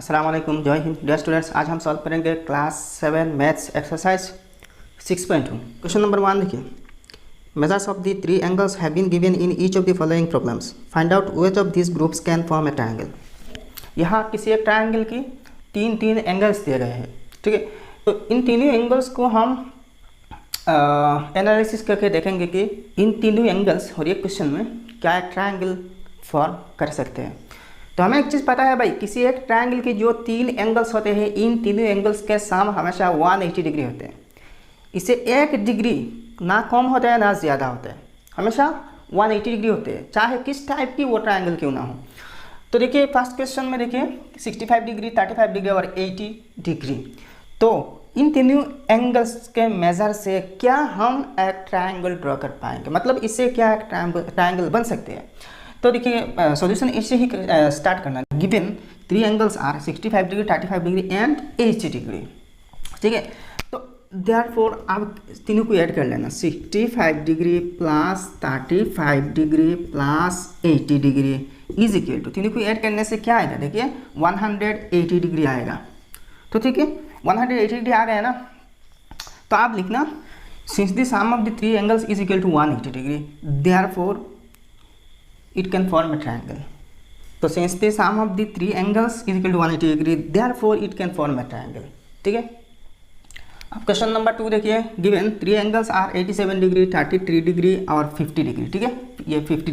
अस्सलाम वालेकुम, जय हिंद डियर स्टूडेंट्स। आज हम सॉल्व करेंगे class 7 maths exercise 6.2। Question number 1 देखिए, measures of the three angles have been given in each of the following problems, find out which of this groups can form a triangle. यहाँ किसी एक triangle की तीन angles दिए गए हैं, ठीक है। तो इन तीनों एंगल्स को हम एनालिसिस करके देखेंगे कि इन तीनों एंगल्स और ये क्वेश्चन में क्या एक ट्रायंगल फॉर्म कर सकते हैं। तो हमें एक चीज़ पता है भाई, किसी एक ट्रायंगल के जो तीन एंगल्स होते हैं, इन तीनों एंगल्स के सम हमेशा 180 डिग्री होते हैं। इससे 1 डिग्री ना कम होता है ना ज़्यादा होता है, हमेशा 180 डिग्री होते हैं, चाहे किस टाइप की वो ट्रायंगल क्यों ना हो। तो देखिए फर्स्ट क्वेश्चन में देखिए 65 डिग्री, 35 डिग्री और 80 डिग्री। तो इन तीनों एंगल्स के मेजर से क्या हम एक ट्रायंगल ड्रॉ कर पाएंगे, मतलब इससे क्या एक ट्रायंगल बन सकते हैं। तो देखिए सॉल्यूशन इससे ही स्टार्ट करना। Given three angles are 65 degree, 35 degree and 80 degree, ठीक है। तो देयरफॉर आप तीनों को ऐड कर लेना, 65 degree plus 35 degree plus 80 degree is equal to, तीनों को ऐड करने से क्या आएगा देखिए 180 डिग्री आएगा। तो ठीक है, 180 डिग्री आ गया ना। तो आप लिखना since the sum of the three angles is equal to 180 degree, therefore it can form a triangle. तो since the sum of the three angles is equal to 180 degree, therefore it can form a triangle, ठीक है। अब question number 2 देखिए, given three angles are 87 degree, 33 degree और 50 degree, ठीक है। ये 50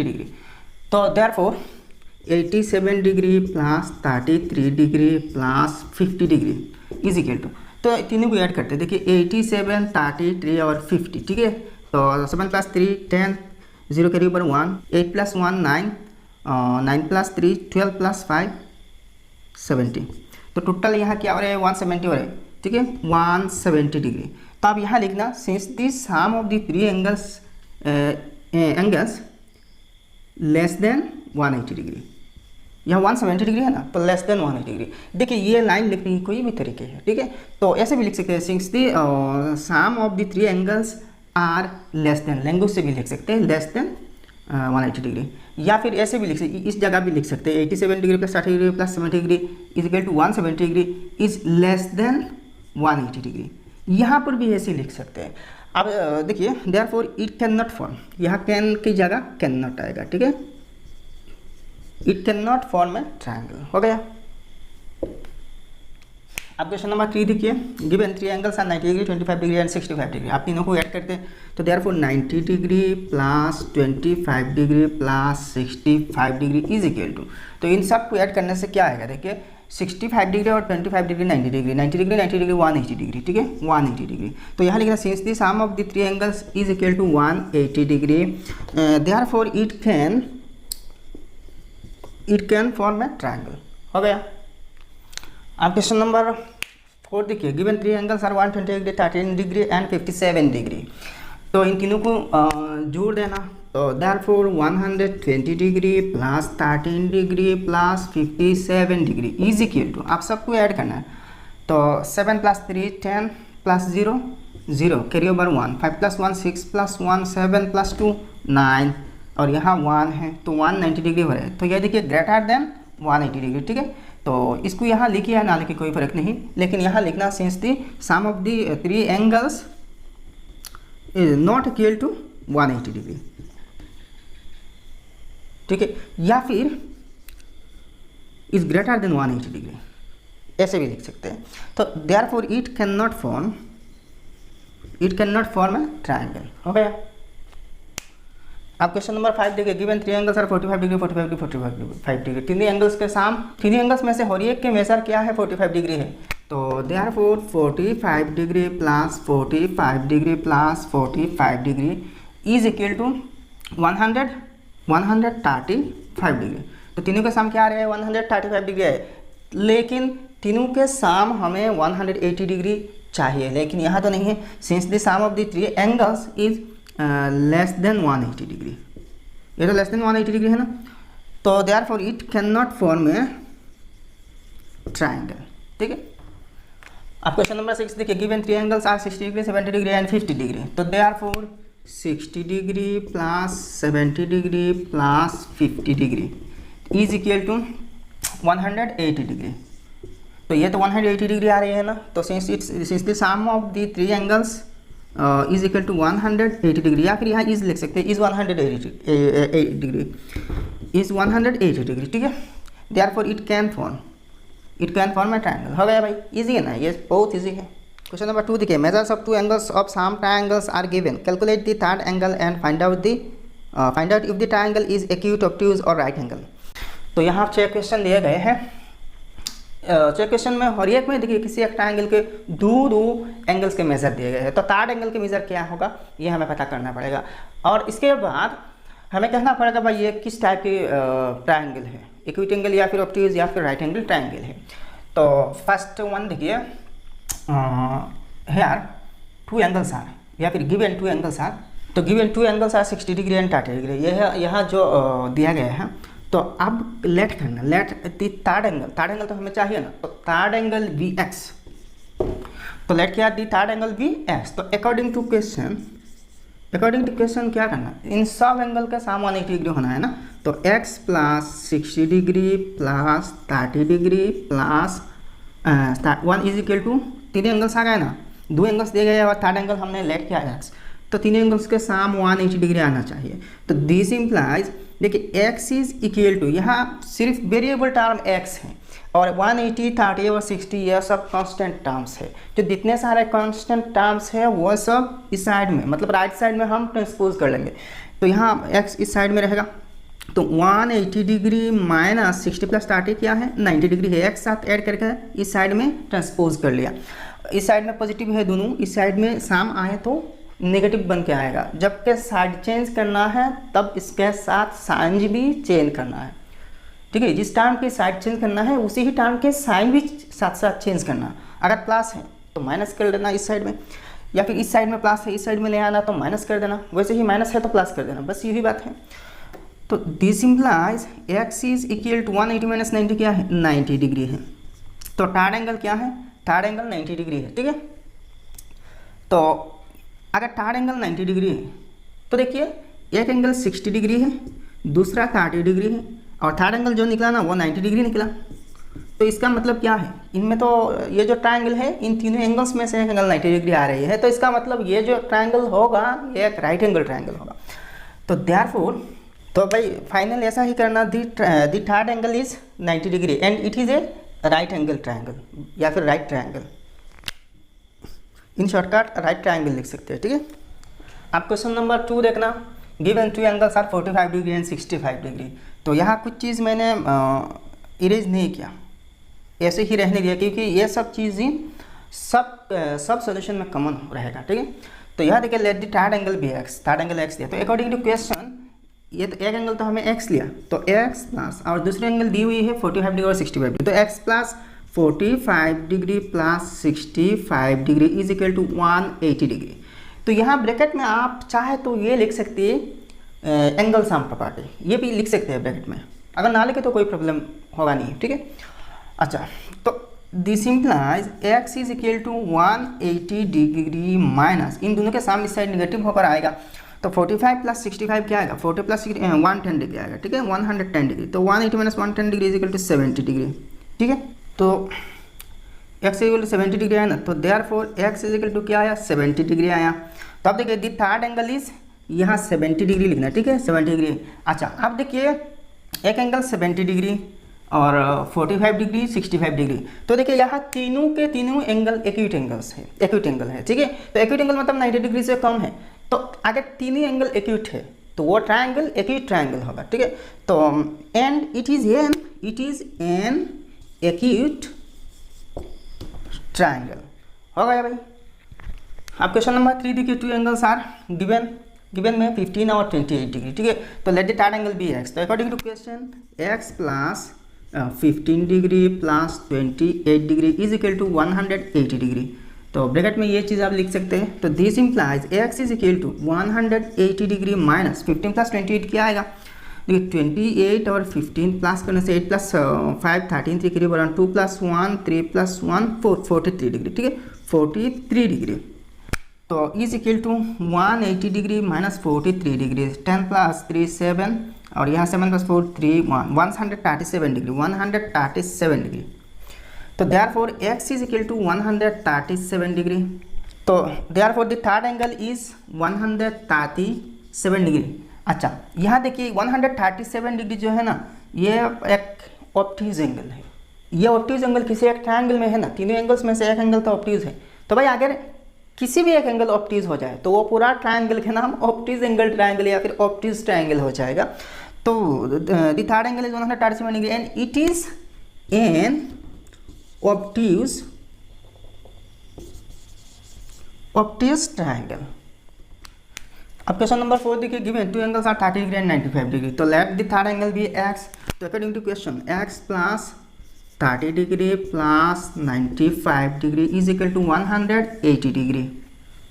degree. तो therefore 87 degree plus 33 degree plus 50 degree is equal to, तो तीनों को ऐड करते हैं। देखिए 87, 33 और 50, ठीक है। तो 7 + 3 10, 0 कैरी ऊपर 1, 8 + 1 9, 9 + 3 12 + 5 70। तो टोटल यहाँ क्या हो रहा है 170 हो रहा है, ठीक है, 170 डिग्री। तो आप यहाँ लिखना since the sum of the three angles less than 180 degree, यहाँ 170 डिग्री है ना, तो लेस देन 180 डिग्री। देखिए ये लाइन लिखने की कोई भी तरीके है, ठीक है। तो ऐसे भी लिख सकते हैं, since the sum of the three angles are less than, language से भी लिख सकते हैं लेस देन 180 डिग्री, या फिर ऐसे भी लिख सकते, इस जगह भी लिख सकते हैं 87 degree plus 30 degree plus 70 degree is equal to 170 degree is less than 180 degree, यहाँ पर भी ऐसे लिख सकते हैं। अब देखिए therefore it can not form, यहाँ कैन की जगह कैन नॉट आएगा, ठीक है। It can not form a triangle, हो गया। अब क्वेश्चन नंबर 3 देखिए, given three angles are 90 degree, 25 degree and 65 degree. आप तीनों को ऐड करते हैं, तो therefore 90 degree plus 25 degree plus 65 degree is equal to, तो इन सब को ऐड करने से क्या आएगा देखिए 65 डिग्री और 25 degree 90 degree, 90 degree 90 degree 180 degree, ठीक है, 180 डिग्री। तो यहाँ लिखना since the sum of the three angles is equal to 180 degree, therefore it can form a triangle, हो गया। अब क्वेश्चन नंबर 4 देखिए, given three angles are 120 degree, 13 degree and 57 degree. तो इन तीनों को जोड़ देना, तो therefore 120 degree plus 13 degree plus 57 degree is equal to, आप सबको ऐड करना है। तो 7 + 3 10 प्लस 0 0 कैरी ओवर 1, 5 + 1 6 + 1 7 + 2 9 और यहाँ 1 है, तो 190 डिग्री हो रहा है। तो ये देखिए ग्रेटर देन 180 डिग्री, ठीक है। तो इसको यहाँ लिखिए या ना लिखिए कोई फर्क नहीं, लेकिन यहाँ लिखना since the sum of the three angles is not equal to 180 degree, ठीक है, या फिर इज ग्रेटर देन 180 डिग्री, ऐसे भी लिख सकते हैं। तो therefore it can not form a triangle, हो गया। अब क्वेश्चन नंबर 5 देखिए, given three angles are 45 degree, 45 degree 45 degree. तीन एंगल्स के साम, तीन एंगल्स में से हर एक के मेजर क्या है 45 डिग्री है। तो therefore 45 degree plus 45 degree plus 45 degree is equal to 135 degree. तो तीनों के साम क्या आ रहे हैं 135 डिग्री है, लेकिन तीनों के साम हमें 180 डिग्री चाहिए, लेकिन यहाँ तो नहीं है। Since the sum of the three angles is less than 180 degree, ये तो लेस देन 180 डिग्री है ना, तो therefore it can not form a triangle, ठीक है। अब क्वेश्चन नंबर 6 देखिए, given three angles are 60 degree, 70 degree and 50 degree. तो therefore 60 degree plus 70 degree plus 50 degree is equal to 180 degree. तो ये तो 180 डिग्री आ रही है ना, तो since the sum of the three angles is equal to 180 degree, या फिर यहाँ इज लिख सकते हैं इज 180 डिग्री, इज 180 डिग्री, ठीक है। Therefore it can form a triangle. हो गया भाई, इजी है ना, ये बहुत इजी है। क्वेश्चन नंबर 2 देखिए, measures of two angles of some triangles are given, calculate the third angle and find out if the triangle is acute, obtuse और राइट एंगल। तो यहाँ 6 क्वेश्चन दिए गए हैं। 6 क्वेश्चन में हर एक में देखिए किसी एक ट्रायंगल के दो एंगल्स के मेजर दिए गए हैं। तो थर्ड एंगल के मेजर क्या होगा ये हमें पता करना पड़ेगा, और इसके बाद हमें कहना पड़ेगा भाई ये किस टाइप के ट्रायंगल है, एक्यूट एंगल या फिर ऑब्ट्यूज या फिर राइट एंगल ट्रायंगल है। तो फर्स्ट वन देखिए, हेयर 2 एंगल्स आर, या फिर गिवन 2 एंगल्स आर, तो given 2 angles are 60 degree and 30 degree, यह यहाँ जो दिया गया है। तो अब लेट करना, लेट द थर्ड एंगल तो हमें चाहिए ना, तो थर्ड एंगल VX, तो लेट किया दी थर्ड एंगल VX। तो अकॉर्डिंग टू क्वेश्चन क्या करना, इन सब एंगल का सम 180 डिग्री होना है ना। तो x plus 60 degree plus 30 degree plus 1 is equal to 3 angles आ गए ना, 2 एंगल्स दिए गए और थर्ड एंगल हमने लेट किया x, तो 3 एंगल्स के सम 180 डिग्री आना चाहिए। तो दिस इम्प्लाइज देखिए x इज इक्वल टू, यहाँ सिर्फ वेरिएबल टर्म x है और 180, 30 और 60 ये सब कांस्टेंट टर्म्स है। जो जितने सारे कांस्टेंट टर्म्स है वो सब इस साइड में, मतलब राइट साइड में हम ट्रांसपोज कर लेंगे। तो यहाँ x इस साइड में रहेगा, तो 180 डिग्री माइनस 60 प्लस 30 क्या है 90 डिग्री है, x साथ ऐड करके इस साइड में ट्रांसपोज कर लिया। इस साइड में पॉजिटिव है दोनों, इस साइड में सम आए तो नेगेटिव बन के आएगा। जबकि साइड चेंज करना है तब इसके साथ साइन भी चेंज करना है, ठीक है। जिस टर्म के साइड चेंज करना है उसी ही टर्म के साइन भी साथ साथ चेंज करना। अगर प्लस है तो माइनस कर देना इस साइड में, या फिर इस साइड में प्लस है इस साइड में ले आना तो माइनस कर देना, वैसे ही माइनस है तो प्लस कर देना, बस यही बात है। तो this implies x is equal to 180 minus 90 क्या है 90 डिग्री है। तो थर्ड एंगल क्या है, थर्ड एंगल 90 डिग्री है, ठीक है। तो अगर थर्ड एंगल 90 डिग्री है तो देखिए एक एंगल 60 डिग्री है, दूसरा 30 डिग्री है, और थर्ड एंगल जो निकला ना वो 90 डिग्री निकला। तो इसका मतलब क्या है, इनमें तो ये जो ट्रायंगल है इन तीनों एंगल्स में से एक एंगल 90 डिग्री आ रही है, तो इसका मतलब ये जो ट्रायंगल होगा ये एक राइट एंगल ट्रायंगल होगा। तो देयरफॉर तो भाई फाइनल ऐसा ही करना, दी third angle is 90 degree and it is a right angle triangle या फिर राइट ट्रायंगल। इन शॉर्टकट राइट ट्रायंगल लिख सकते हैं, ठीक है। आप क्वेश्चन नंबर 2 देखना, given 2 angles are 45 degree and 65 degree. तो यहाँ कुछ चीज़ मैंने इरेज नहीं किया, ऐसे ही रहने दिया, क्योंकि ये सब चीज़ें सब सॉल्यूशन में कॉमन रहेगा, ठीक है। तो यहाँ देखिए लेट द थर्ड एंगल भी x, थर्ड एंगल x दिया। तो अकॉर्डिंग टू क्वेश्चन ये तो एक एंगल तो हमें x लिया, तो x प्लस और दूसरी एंगल दी हुई है 45 डिग्री और 65 डिग्री, तो x plus 45 degree plus 65 degree is equal to 180 degree. तो यहाँ ब्रैकेट में आप चाहे तो ये लिख सकते हैं एंगल सम प्रॉपर्टी, ये भी लिख सकते हैं ब्रैकेट में, अगर ना लिखे तो कोई प्रॉब्लम होगा नहीं, ठीक है। अच्छा, तो this implies x is equal to 180 degree minus, इन दोनों के सामने इस साइड नेगेटिव होकर आएगा, तो 45 प्लस 65 क्या आएगा 40 प्लस 110 डिग्री आएगा, ठीक है, 110 डिग्री। तो 180 minus 110 degree is equal to 70 degree, ठीक है। तो x इक्वल टू 70 डिग्री आया ना, तो therefore x is equal to क्या आया 70 डिग्री आया। तो अब देखिए दी थर्ड एंगल इज यहाँ 70 डिग्री लिखना, ठीक है, 70 डिग्री। अच्छा, अब देखिए एक एंगल 70 डिग्री और 45 डिग्री 65 डिग्री, तो देखिए यहाँ तीनों के तीनों एंगल एक्यूट एंगल्स है, एक्यूट एंगल है, ठीक है। तो एक्यूट एंगल मतलब 90 डिग्री से कम है, तो अगर तीनों एंगल एक्यूट है तो वो ट्रायंगल एक्यूट ट्रायंगल होगा, ठीक है। तो and it is an acute triangle हो गया भाई। अब क्वेश्चन नंबर 3 देखिए, 2 एंगल्स आर गिवन में 15 और 28 डिग्री, ठीक है। तो let the third angle be x। तो according to question x plus 15 degree plus 28 degree is equal to 180 degree. तो ब्रैकेट में ये चीज़ आप लिख सकते हैं। तो this implies x is equal to 180 degree minus 15 plus 28 क्या आएगा, देखिए 28 और 15 प्लस करने से 8 प्लस 5 13 3 करीब 2 प्लस 1 3 प्लस 1 4 43 डिग्री, ठीक है, 43 डिग्री तो is equal to 180 degree minus 43 degree, 10 plus 3 7 और यहाँ 7 प्लस 4 3 1, 137 डिग्री, 137 डिग्री। तो therefore x is equal to 137 degree. तो therefore the third angle is 137 degree. अच्छा यहाँ देखिए 137 डिग्री जो है ना, ये एक ऑब्ट्यूज एंगल है। ये ऑब्ट्यूज एंगल किसी एक ट्रायंगल में है ना, तीनों एंगल्स में से एक एंगल तो ऑब्ट्यूज है। तो भाई अगर किसी भी एक एंगल ऑब्ट्यूज हो जाए तो वो पूरा ट्रायंगल के नाम ऑब्ट्यूज एंगल ट्रायंगल या फिर ऑब्ट्यूज ट्रायंगल हो जाएगा। तो the third angle is 137 degree and it is an obtuse triangle. अब क्वेश्चन नंबर 4 देखिए, given two angles are 30 degree and 95 degree. तो let the third angle be x। तो according to question x plus 30 degree plus 95 degree is equal to 180 degree.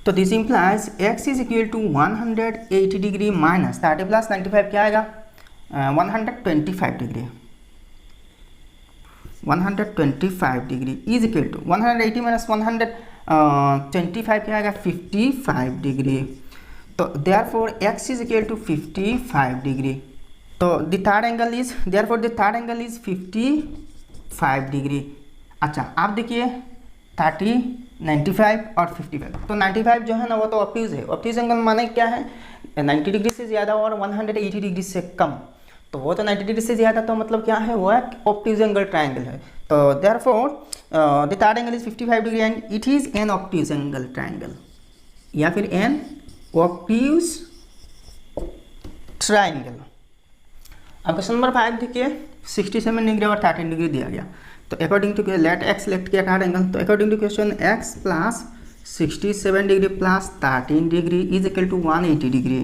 तो this implies x is equal to 180 degree minus 30 plus 95 क्या आएगा, 125 degree. 125 degree is equal to 180 minus 125 क्या आएगा, 55 degree. तो therefore x is equal to 55 degree. तो the third angle is therefore the third angle is 55 degree. अच्छा आप देखिए 30, 95 और 55। तो 95 जो है ना वो तो ऑब्ट्यूज है। ऑब्ट्यूज एंगल माने क्या है, 90 डिग्री से ज़्यादा और 180 डिग्री से कम। तो वो तो 90 डिग्री से ज़्यादा, तो मतलब क्या है, वो एक ऑब्ट्यूज एंगल ट्रायंगल है। तो therefore the third angle is 55 degree and it is an obtuse angle triangle या फिर एन ऑब्ट्यूज ट्रायंगल। अब क्वेश्चन नंबर 5 देखिए, 67 डिग्री और 13 डिग्री दिया गया। तो according to let x select किया थर्ड एंगल। तो according to question x plus 67 degree plus 13 degree is equal to 180 degree.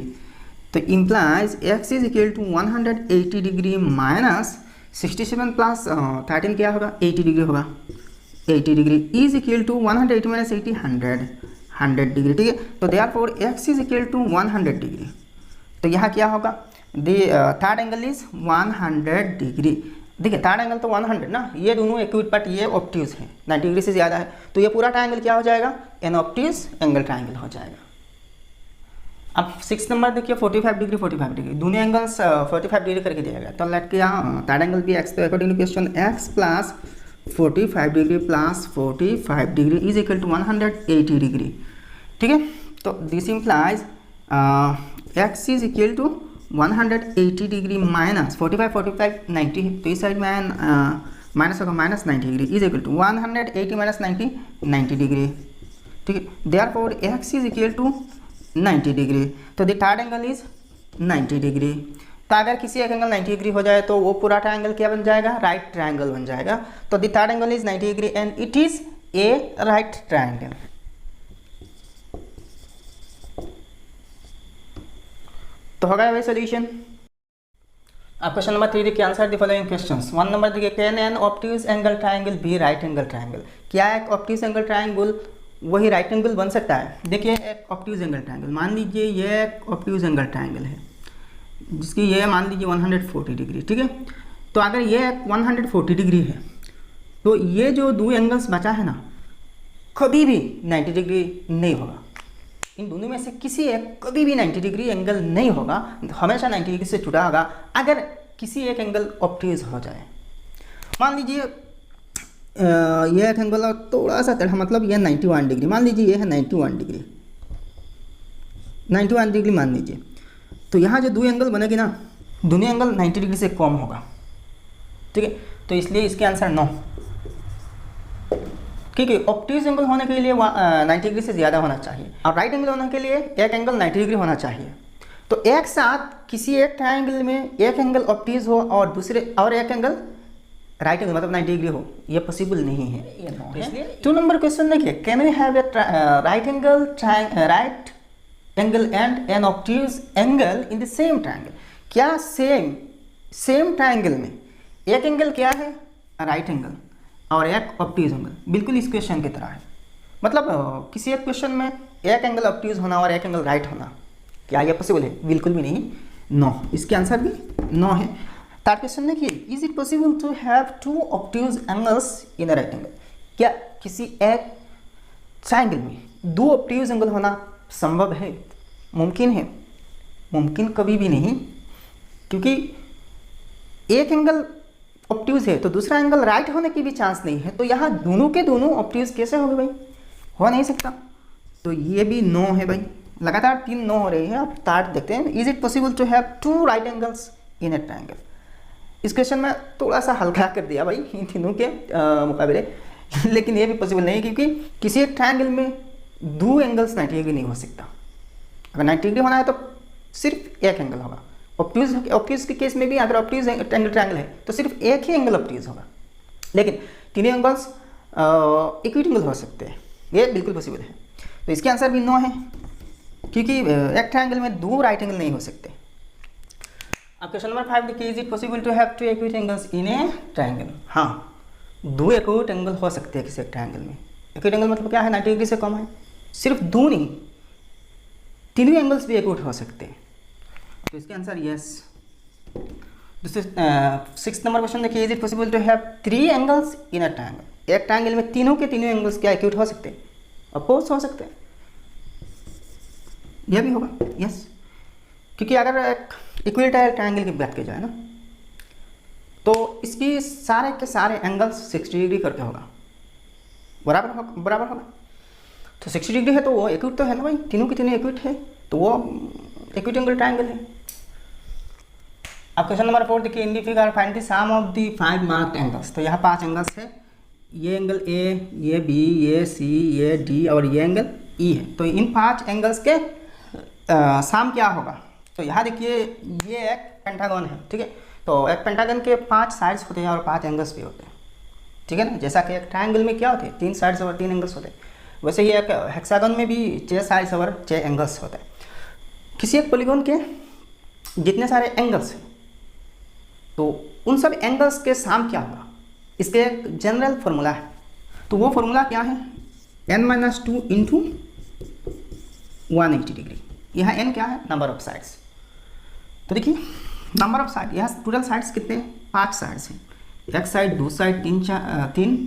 तो implies x is equal to 180 degree minus 67 plus 13 क्या होगा, 80 डिग्री होगा। 80 degree is equal to 180 minus 80 100 degree, ठीक है। तो therefore x is equal to 100 degree. तो यहाँ क्या होगा, थर्ड एंगल इज 100 डिग्री। देखिए थर्ड एंगल तो 100 ना, ये दोनों एक्यूट बट ये ऑब्ट्यूज है, 90 डिग्री से ज़्यादा है। तो ये पूरा ट्रायंगल क्या हो जाएगा, एन ऑब्ट्यूज एंगल ट्रायंगल हो जाएगा। अब 6 नंबर देखिए, 45 डिग्री 45 डिग्री, दोनों एंगल्स 45 डिग्री करके दिया गया। तो लेट किया थर्ड एंगल भी x। तो according to question x plus 45 degree plus 45 degree is equal to 180 degree, ठीक है। तो this implies x is equal to 180 degree minus 45 90 है। तो इस साइड में माइनस होगा, minus 90 degree is equal to 180 minus 90 degree, ठीक है। Therefore x is equal to 90 degree. तो the third angle is 90 degree. तो अगर किसी एक एंगल 90 डिग्री हो जाए तो वो पूरा ट्रायंगल क्या बन जाएगा, राइट ट्रायंगल बन जाएगा। तो the third angle is 90 degree and it is a right triangle. तो होगा भाई सोल्यूशन। अब क्वेश्चन नंबर 3 देखिए, answer the following questions. 1 number देखिए, can an obtuse angle triangle be right angle triangle. क्या एक ऑब्ट्यूज एंगल ट्रायंगल वही right angle बन सकता है। देखिए एक ऑब्ट्यूज एंगल ट्रायंगल, मान लीजिए ये एक ऑब्ट्यूज एंगल ट्रायंगल है जिसकी ये मान लीजिए 140 डिग्री, ठीक है। तो अगर ये 140 डिग्री है तो ये जो दो एंगल्स बचा है ना, कभी भी 90 डिग्री नहीं होगा। इन दोनों में से किसी एक कभी भी 90 डिग्री एंगल नहीं होगा, हमेशा 90 डिग्री से जुड़ा होगा। अगर किसी एक एंगल ऑब्ट्यूज हो जाए, मान लीजिए ये एक एंगल थोड़ा सा टेढ़ा, मतलब ये 91 डिग्री, मान लीजिए ये है 91 डिग्री, 91 डिग्री मान लीजिए। तो यहाँ जो दो एंगल बनेगी ना, दोनों एंगल 90 डिग्री से कम होगा, ठीक है। तो इसलिए इसके आंसर नो, ठीक है। ऑब्ट्यूज एंगल होने के लिए 90 डिग्री से ज़्यादा होना चाहिए और राइट एंगल होने के लिए एक एंगल 90 डिग्री होना चाहिए। तो एक साथ किसी एक ट्रायंगल में एक एंगल ऑब्ट्यूज हो और दूसरे और एक एंगल राइट एंगल मतलब 90 डिग्री हो, ये पॉसिबल नहीं है, ये नो है। इसलिए 2 नंबर क्वेश्चन देखिए, can we have a right angle and an obtuse angle in the same triangle. क्या सेम ट्रायंगल में एक एंगल क्या है, राइट एंगल, और एक ऑब्ट्यूज एंगल, बिल्कुल इस क्वेश्चन की तरह है। मतलब किसी एक क्वेश्चन में एक एंगल ऑब्ट्यूज होना और एक एंगल राइट होना, क्या ये पॉसिबल है? बिल्कुल भी नहीं, नो। इसके आंसर भी नो है। थर्ड क्वेश्चन देखिए, is it possible to have 2 obtuse angles in a right angle. क्या किसी एक ट्रायंगल में दो ऑब्ट्यूज एंगल होना संभव है, मुमकिन है? मुमकिन कभी भी नहीं, क्योंकि एक एंगल ऑब्ट्यूज है तो दूसरा एंगल राइट होने की भी चांस नहीं है। तो यहाँ दोनों के दोनों ऑब्ट्यूज कैसे होंगे भाई? हो नहीं सकता। तो ये भी नो है भाई, लगातार 3 नो हो रही है। आप तार्ट देखते हैं, is it possible to have 2 right angles in a triangle? इस क्वेश्चन में थोड़ा सा हल्का कर दिया भाई इन तीनों के मुकाबले, लेकिन ये भी पॉसिबल नहीं है, क्योंकि किसी एक ट्रायंगल में 2 एंगल्स 90 डिग्री नहीं हो सकता। अगर 90 डिग्री होना है तो सिर्फ एक एंगल होगा। ऑब्ट्यूज के केस में भी अगर ऑब्ट्यूज ट्रायंगल है तो सिर्फ एक ही एंगल ऑब्ट्यूज होगा, लेकिन तीनों एंगल्स इक्विट एंगल हो सकते हैं, ये बिल्कुल पॉसिबल है। तो इसके आंसर भी नो है, क्योंकि एक ट्रायंगल में 2 राइट एंगल नहीं हो सकते। अब क्वेश्चन नंबर 5 देखिए, is it possible to have 2 acute angles in a triangle? हाँ, 2 इक्विट एंगल हो सकते हैं किसी एक ट्रायंगल में। इक्विट एंगल मतलब क्या है? 90 डिग्री से कम है। सिर्फ 2 नहीं, तीनों एंगल्स भी इक्विट हो सकते हैं। तो इसका आंसर यस। दूसरे 6th नंबर क्वेश्चन देखिए, is it possible to have 3 angles in a triangle? एक ट्रायंगल में तीनों के तीनों एंगल्स क्या इक्विट हो सकते हैं? ऑफ कोर्स हो सकते हैं, यह भी होगा यस। क्योंकि अगर एक इक्विलेटरल ट्रायंगल की बात की जाए ना, तो इसकी सारे के सारे एंगल्स 60 डिग्री करके होगा, बराबर होगा। तो 60 डिग्री है तो वो इक्विट तो है ना भाई, तीनों के तीनों इक्विट है, तो वो इक्विट एंगल ट्रायंगल है। अब क्वेश्चन नंबर 4 देखिए, in the figure find the sum of the 5 marked angles. तो यहाँ 5 एंगल्स है, ये एंगल ए, ये बी, ये सी, ये डी और ये एंगल ई है। तो इन 5 एंगल्स के सम क्या होगा? तो यहाँ देखिए, ये एक पेंटागन है, ठीक है। तो एक पेंटागन के 5 साइड्स होते हैं और 5 एंगल्स भी होते हैं, ठीक है ना। जैसा कि एक ट्रायंगल में क्या होते हैं? 3 साइड्स और 3 एंगल्स होते हैं, वैसे ही एक हेक्सागन में भी 6 साइड्स और 6 एंगल्स होते हैं। किसी एक पॉलीगॉन के जितने सारे एंगल्स हैं, तो उन सब एंगल्स के सम क्या होगा? इसके एक जनरल फॉर्मूला है। तो वो फॉर्मूला क्या है? n-2 into 180 degree. यहाँ n क्या है? Number of sides. तो देखिए, नंबर ऑफ साइड, यहाँ टोटल साइड्स कितने हैं? 5 साइड्स हैं। एक साइड, 2 साइड, 3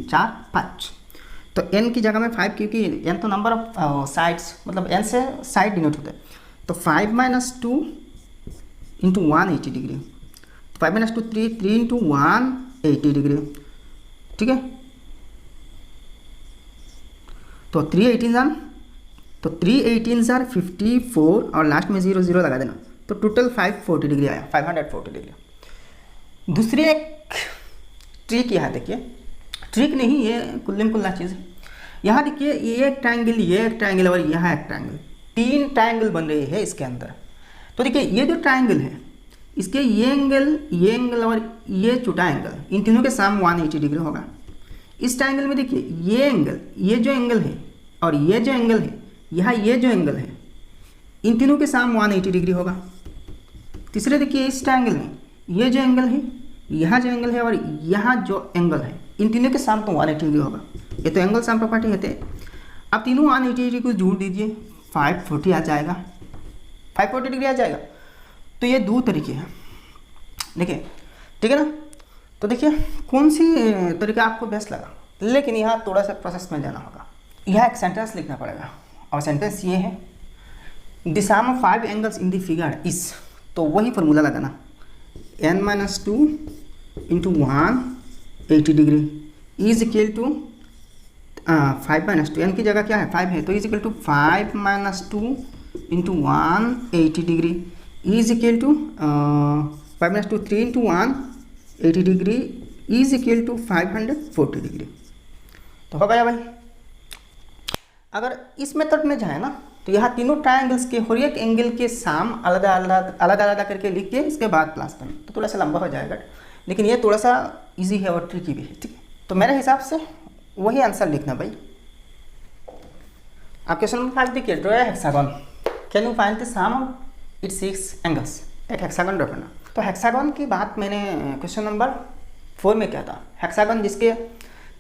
4 5। तो n की जगह में 5, क्योंकि n तो नंबर ऑफ साइड्स, मतलब n से साइड डिनोट होता है। तो 5 - 2 इंटू 180 डिग्री, 5 - 2 3 इंटू 180 डिग्री, ठीक है। तो 3 18 आर 54 और लास्ट में 0 0 लगा देना, तो टोटल 540 डिग्री आया, 540 डिग्री। दूसरी एक ट्रिक यहाँ देखिए, ट्रिक नहीं, ये कुल्लम कुल्ला चीज़ है। यहाँ देखिए, ये एक ट्रायंगल और यहाँ एक ट्रायंगल, 3 ट्रायंगल बन रही है इसके अंदर। तो देखिए, ये जो ट्रायंगल है, इसके ये एंगल और ये छोटा एंगल, इन तीनों के सम 180 डिग्री होगा। इस ट्रायंगल में देखिए, ये एंगल, ये जो एंगल है और ये जो एंगल है, यहाँ ये जो एंगल है, इन तीनों के सम 180 डिग्री होगा। तीसरे देखिए, इस ट्रायंगल में ये जो एंगल है, यहाँ जो एंगल है और यहाँ जो एंगल है, इन तीनों के सम तो 180 डिग्री होगा। ये तो एंगल सम प्रॉपर्टी होते हैं। अब तीनों 180 डिग्री को जोड़ दीजिए, 540 आ जाएगा, 540 डिग्री आ जाएगा। तो ये 2 तरीके हैं, देखिए, ठीक है ना। तो देखिए, कौन सी तरीका आपको बेस्ट लगा, लेकिन यहाँ थोड़ा सा प्रोसेस में जाना होगा। यहाँ एक सेंटेंस लिखना पड़ेगा, और सेंटेंस ये है, the sum of 5 angles in the figure is, तो वही फॉर्मूला लगाना, n-2 into 180 degree is equal to 5 - 2, n की जगह क्या है? 5 है, तो is equal to 5 - 2 into 180 degree is equal to 5 - 2 3 into 180 degree is equal to 540 degree. तो हो गया भाई। अगर इस मेथड में जाए ना, तो यहाँ तीनों ट्रायंगल्स के हर एक एंगल के सम अलग करके लिख के इसके बाद प्लस करना, तो थोड़ा सा लंबा हो जाएगा, लेकिन ये थोड़ा सा इजी है और ट्रिकी भी है, ठीक है। तो मेरे हिसाब से वही आंसर लिखना भाई। आप क्वेश्चन नंबर 5 देखिए, draw hexagon, can you find the sum of its 6 angles. एक हेक्सागन ड्रॉ करना। तो हेक्सागन की बात मैंने क्वेश्चन नंबर 4 में किया था। हेक्सागन जिसके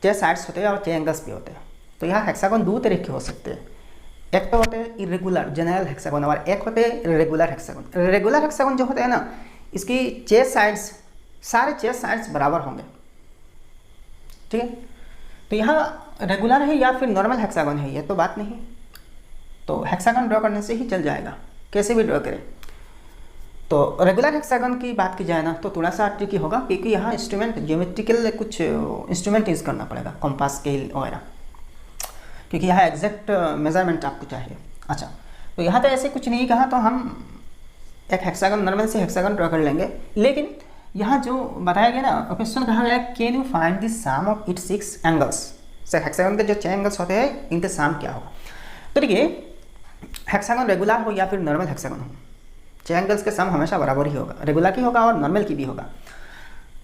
6 साइड्स होते हैं और 6 एंगल्स भी होते हैं। तो यहाँ हेक्सागन 2 तरह के हो सकते हैं। एक तो होते हैं इरेगुलर जनरल हेक्सागन, और एक होते हैं रेगुलर हेक्सागन। रेगुलर हेक्सागन जो होते हैं ना, इसकी 6 साइड्स, सारे 6 साइड्स बराबर होंगे, ठीक है। तो यहाँ रेगुलर है या फिर नॉर्मल हेक्सागन है, ये तो बात नहीं। तो हेक्सागन ड्रॉ करने से ही चल जाएगा, कैसे भी ड्रॉ करें। तो रेगुलर हेक्सागन की बात की जाए ना तो थोड़ा सा ट्रिकी होगा, क्योंकि यहाँ इंस्ट्रूमेंट ज्योमेट्रिकल कुछ इंस्ट्रूमेंट यूज़ करना पड़ेगा, कंपास स्केल वगैरह, क्योंकि यहाँ एग्जैक्ट मेजरमेंट आपको चाहिए। अच्छा, तो यहाँ तो ऐसे कुछ नहीं कहा, तो हम एक हेक्सागन नॉर्मल से हेक्सागन ड्रॉ कर लेंगे। लेकिन यहाँ जो बताया गया ना, क्वेश्चन कहा गया can you find the sum of its 6 angles. Sir hexagon के जो 6 एंगल्स होते हैं इनका सम क्या होगा। तो देखिए, हेक्सागन रेगुलर हो या फिर नॉर्मल हेक्सागन हो, 6 एंगल्स के सम हमेशा बराबर ही होगा, रेगुलर की होगा और नॉर्मल की भी होगा।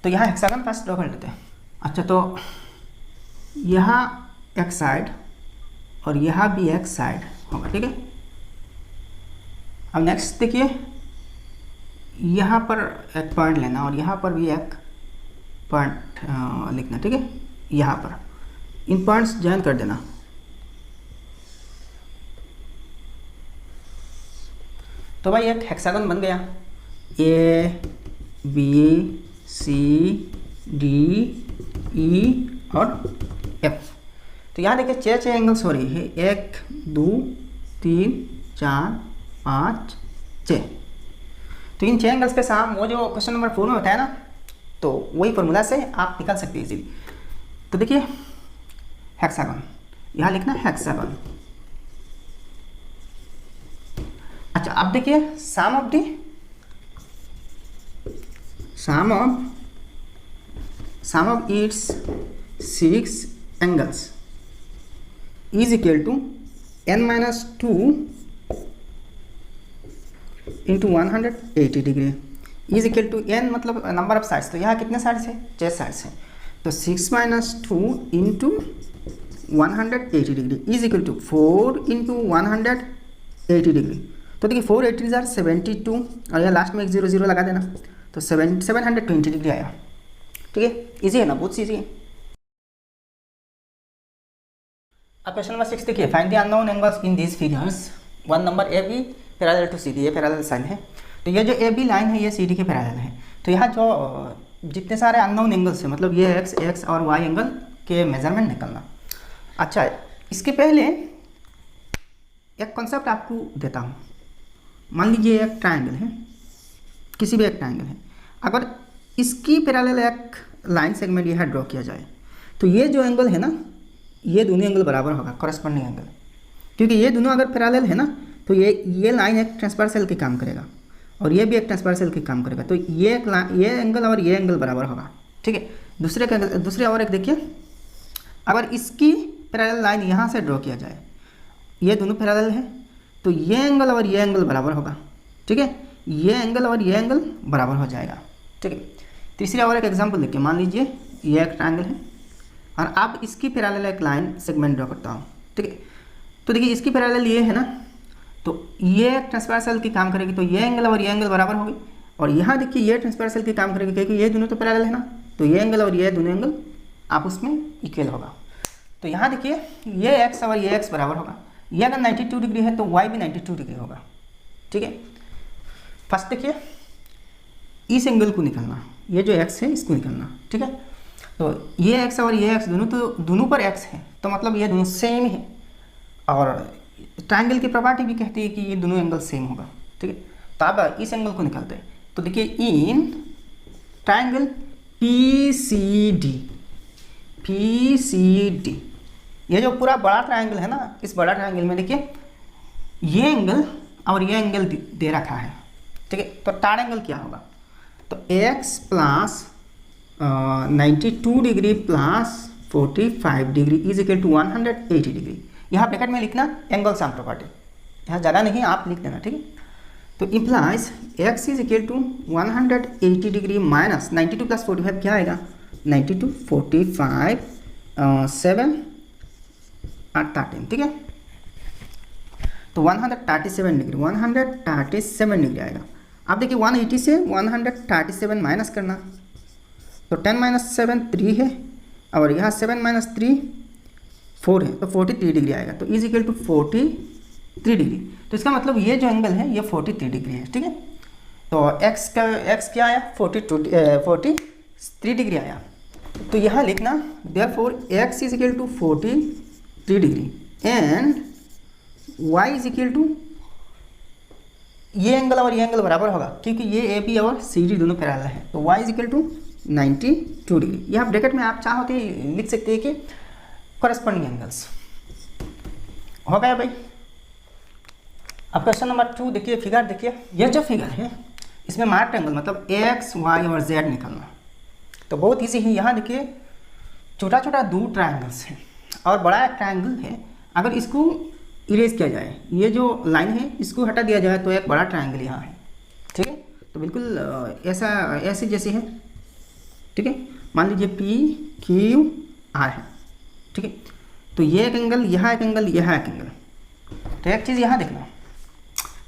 तो यहाँ हेक्सागन फर्स्ट ड्रॉ कर लेते हैं। अच्छा, तो यहाँ एक साइड और यहाँ भी एक साइड होगा, ठीक है। अब नेक्स्ट देखिए, यहाँ पर एक पॉइंट लेना और यहाँ पर भी एक पॉइंट लिखना, ठीक है। यहाँ पर इन पॉइंट्स ज्वाइन कर देना। तो भाई एक हेक्सागन बन गया, ए बी सी डी ई और एफ। तो यहाँ देखिए 6 एंगल्स हो रही है, 1 2 3 4 5 6। तो इन 6 एंगल्स के साथ वो जो क्वेश्चन नंबर 4 में बताया ना, तो वही फॉर्मूला से आप निकाल सकते हैं इजीली। तो देखिए हेक्सागन, यहाँ लिखना हेक्सागन। अच्छा, अब देखिए sum of its 6 angles is equal to n-2 into 180 degree is equal to n मतलब नंबर ऑफ साइड्स। तो यहाँ कितने साइड्स है, 6 साइड्स हैं। तो 6 - 2 into 180 degree is equal to 4 into 180 degree. तो देखिए 4 80 72 और यहाँ लास्ट में एक 0 0 लगा देना, तो 720 डिग्री आया, ठीक है। इजी है ना, बहुत ईजी है। अब क्वेश्चन नंबर 6 देखिए, find the unknown angles in these figures. One number A B parallel to C D, ये पैरेलल साइन है। तो ये जो ए बी लाइन है ये सी डी के पैरेलल है। तो यहाँ जो जितने सारे अननोन एंगल्स हैं, मतलब ये एक्स और वाई एंगल के मेजरमेंट निकलना। अच्छा, इसके पहले एक कॉन्सेप्ट आपको देता हूँ। मान लीजिए एक ट्रायंगल है, किसी भी एक ट्रायंगल है, अगर इसकी पैरेलल एक लाइन सेगमेंट यहाँ ड्रॉ किया जाए, तो ये जो एंगल है ना, ये दोनों एंगल बराबर होगा, कॉरेस्पॉन्डिंग एंगल। क्योंकि ये दोनों अगर पैरेलल है ना, तो ये लाइन एक ट्रांसवर्सल के काम करेगा और ये भी एक ट्रांसवर्सल के काम करेगा। तो ये एंगल और ये एंगल बराबर होगा, ठीक है। दूसरे और एक देखिए, अगर इसकी पैरेलल लाइन यहाँ से ड्रॉ किया जाए, ये दोनों पैरेलल है, तो ये एंगल और ये एंगल बराबर होगा, ठीक है। ये एंगल और ये एंगल बराबर हो जाएगा, ठीक है। तीसरी और एक एग्जांपल देखिए, मान लीजिए ये एक ट्रायंगल है और आप इसकी पैरेलल एक लाइन सेगमेंट ड्रॉ करता हूँ, ठीक है। तो देखिए इसकी पैरेलल ये है ना, तो ये ट्रांसवर्सल की काम करेगी, तो ये एंगल और ये एंगल बराबर होगी। और यहाँ देखिए ये ट्रांसवर्सल की काम करेगी, क्योंकि ये दोनों तो पैरेलल है ना, तो ये एंगल और ये दोनों एंगल आप उसमें इक्वल होगा। तो यहाँ देखिए ये एक्स और ये एक्स बराबर होगा। ये अगर 92 डिग्री है तो वाई भी 92 डिग्री होगा, ठीक है। फर्स्ट देखिए इस एंगल को निकालना, ये जो एक्स है इसको निकालना, ठीक है। तो ये एक्स और ये एक्स दोनों पर एक्स है, तो मतलब ये दोनों सेम है। और ट्रायंगल की प्रॉपर्टी भी कहती है कि ये दोनों एंगल सेम होगा, ठीक है। तो अब इस एंगल को निकालते हैं। तो देखिए इन ट्रायंगल PCD, ये जो पूरा बड़ा ट्रायंगल है ना, इस बड़ा ट्रायंगल में देखिए ये एंगल और ये एंगल दे रखा है, ठीक है। तो टार एंगल क्या होगा, तो x plus 92 degree plus 45 degree is equal to 180 degree. यहाँ ब्रैकेट में लिखना एंगल सम प्रॉपर्टी, यहाँ ज़्यादा नहीं आप लिख देना, ठीक है। तो implies x is equal to 180 degree minus 92 plus 45 क्या आएगा, 92 45 7 और 13, ठीक है। तो 137 डिग्री आएगा। अब देखिए 180 से 137 माइनस करना, तो 10 - 7 3 है और यहाँ 7 - 3 4 है, तो 43 डिग्री आएगा। तो इज इक्वल टू 43 डिग्री। तो इसका मतलब ये जो एंगल है ये 43 डिग्री है, ठीक है। तो x क्या आया, 43 डिग्री आया। तो यहाँ लिखना therefore x is equal to 43 degree and y is equal to ये एंगल और ये एंगल बराबर होगा क्योंकि ये ए बी और सी डी दोनों पैरेलल है, तो y is equal to 92 degree. यह ब्रैकेट में आप चाहो तो लिख सकते हैं कि कॉरेस्पॉन्डिंग एंगल्स। हो गया भाई। अब क्वेश्चन नंबर 2 देखिए, फिगर देखिए। यह जो फिगर है इसमें मार्क्ड एंगल मतलब x, y और z निकलना तो बहुत ईजी है। यहाँ देखिए छोटा छोटा दो ट्रायंगल्स है और बड़ा एक ट्रायंगल है। अगर इसको इरेज किया जाए, ये जो लाइन है इसको हटा दिया जाए तो एक बड़ा ट्रायंगल यहाँ है, ठीक है। तो बिल्कुल ऐसे जैसे है, ठीक है। मान लीजिए पी क्यू आर है, ठीक है। तो ये एक एंगल, यहाँ एक एंगल, यहाँ एक एंगल। तो एक चीज़ यहाँ देखना,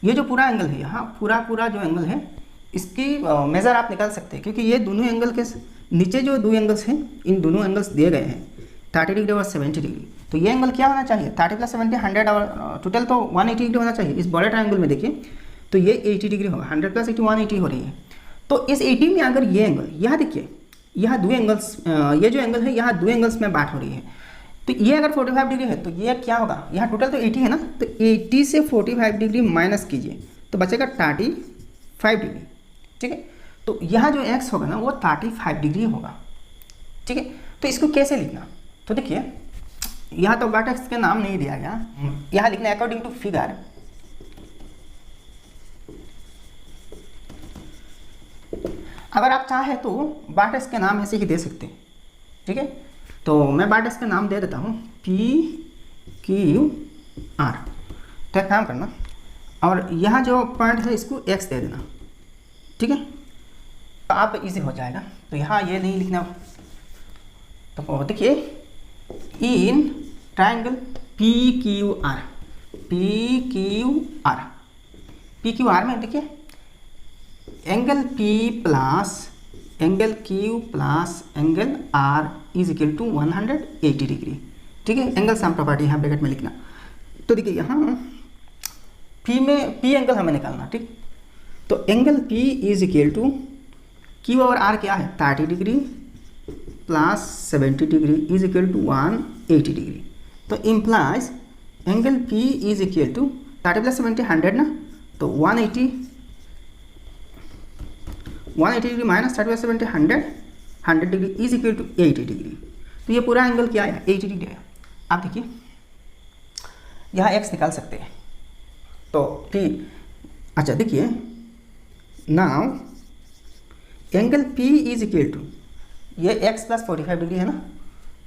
ये जो पूरा एंगल है यहाँ पूरा जो एंगल है इसकी मेज़र आप निकाल सकते हैं क्योंकि ये दोनों एंगल के नीचे जो दो एंगल्स हैं इन दोनों एंगल्स दिए गए हैं 30 डिग्री और 70 डिग्री। तो ये एंगल क्या होना चाहिए 30 + 70 100 और टोटल तो 180 डिग्री होना चाहिए। इस बड़े ट्रायंगल में देखिए तो ये 80 डिग्री होगा, 100 + 80 180 हो रही है। तो इस 80 में अगर ये एंगल, यहाँ देखिए यहाँ दो एंगल्स, ये जो एंगल है यहाँ दो एंगल्स में बात हो रही है। तो ये अगर 45 डिग्री है तो ये क्या होगा, यहाँ टोटल तो 80 है ना, तो 80 से 45 डिग्री माइनस कीजिए तो बचेगा 35 डिग्री, ठीक है। तो यहाँ जो x होगा ना वो 35 डिग्री होगा, ठीक है। तो इसको कैसे लिखना, तो देखिए यहाँ तो वर्टेक्स का नाम नहीं दिया गया, यहाँ लिखना अकॉर्डिंग टू फिगर। अगर आप चाहे तो वर्टेक्स के नाम ऐसे ही दे सकते हैं, ठीक है। तो मैं वर्टेक्स का नाम दे देता हूँ PQR। तो एक काम करना और यहाँ जो पॉइंट है इसको x दे देना, ठीक है। तो आप इजी हो जाएगा। तो यहाँ ये नहीं लिखना। तो देखिए इन ट्रायंगल PQR में देखिए angle P plus angle Q plus angle R is equal to 180 degree, ठीक है। एंगल सम प्रॉपर्टी यहाँ ब्रैकेट में लिखना। तो देखिए यहाँ P एंगल हमें निकालना, ठीक। तो angle P is equal to Q और R क्या है 30 degree plus 70 degree is equal to 180 degree. तो implies angle P is equal to 30 + 70 100 ना, तो 180 degree minus 30 + 70 100 degree is equal to 80 degree. तो ये पूरा एंगल क्या आया 80 डिग्री आया। आप देखिए यहाँ x निकाल सकते हैं। तो P, अच्छा देखिए now angle P is equal to ये x + 45 डिग्री है ना,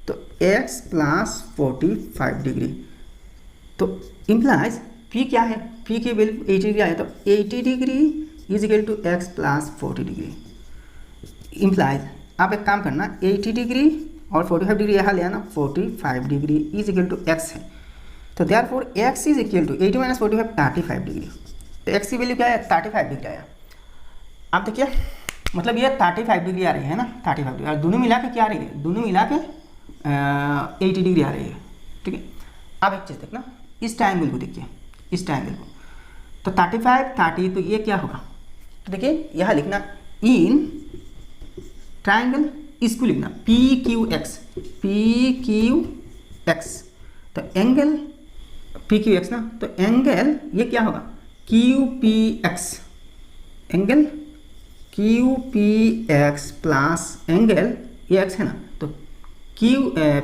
तो x + 45 डिग्री। तो इम्प्लाइज P क्या है, P की वैल्यू 80 डिग्री आया, तो 80 degree is equal to x + 40 degree. Implies आप एक काम करना 80 डिग्री और 45 डिग्री यहाँ ले आना, 45 degree is equal to x है। तो therefore x is equal to 80 - 45 35 degree. तो x की वैल्यू क्या है 35 डिग्री आया। आप देखिए मतलब ये 35 डिग्री आ रही है ना, 35 डिग्री, और दोनों मिला के क्या आ रही है, दोनों मिला के 80 डिग्री आ रही है, ठीक है। अब एक चीज़ देखना, इस ट्रायंगल को देखिए, इस ट्रायंगल को, तो 35 30, तो ये क्या होगा, तो देखिए यहाँ लिखना इन ट्रायंगल, इसको लिखना PQX, तो एंगल PQX ना, तो एंगल ये क्या होगा QPX, angle QPX plus angle ये x है ना, तो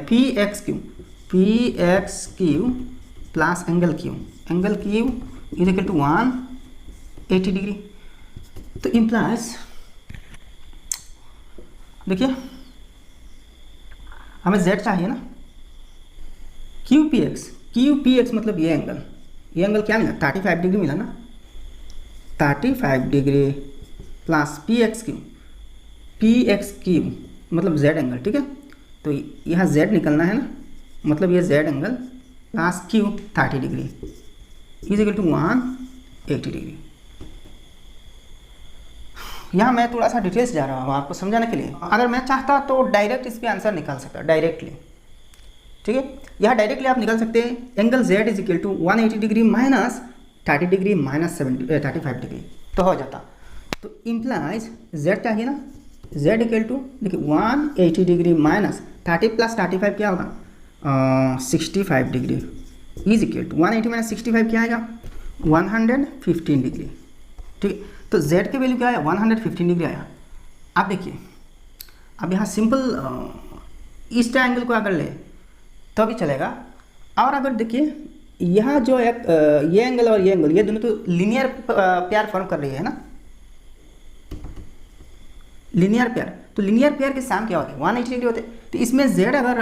PXQ plus angle Q is equal to 180 degree. तो इम्प्लाइज देखिए हमें z चाहिए ना, QPX मतलब ये एंगल क्या मिला 35 डिग्री मिला ना, 35 डिग्री प्लस PXQ मतलब z एंगल, ठीक है। तो यहाँ z निकलना है ना, मतलब ये z angle plus Q 30 degree is equal to 180 degree. यहाँ मैं थोड़ा सा डिटेल्स जा रहा हूँ आपको समझाने के लिए। अगर मैं चाहता तो डायरेक्ट इस पर आंसर निकाल सकता डायरेक्टली, ठीक है। यहाँ डायरेक्टली आप निकाल सकते हैं angle z is equal to 180 degree minus 30 degree minus 35 degree, तो हो जाता। तो इम्प्लाइज z चाहिए ना, z इक्वल टू देखिए 180 डिग्री माइनस 30 प्लस 35 क्या होगा 65 degree is equal to 180 minus 65 क्या आएगा 115 डिग्री। ठीक है, तो z की वैल्यू क्या आया 115 डिग्री आया। आप देखिए अब यहाँ सिंपल इस ट्रायंगल को अगर ले तो भी चलेगा, और अगर देखिए यहाँ जो एक ये एंगल और ये एंगल ये दोनों तो लीनियर पेयर फॉर्म कर रही है ना, लीनियर पेयर। तो लीनियर पेयर के साम क्या होते हैं 180 डिग्री होते हैं। तो इसमें z अगर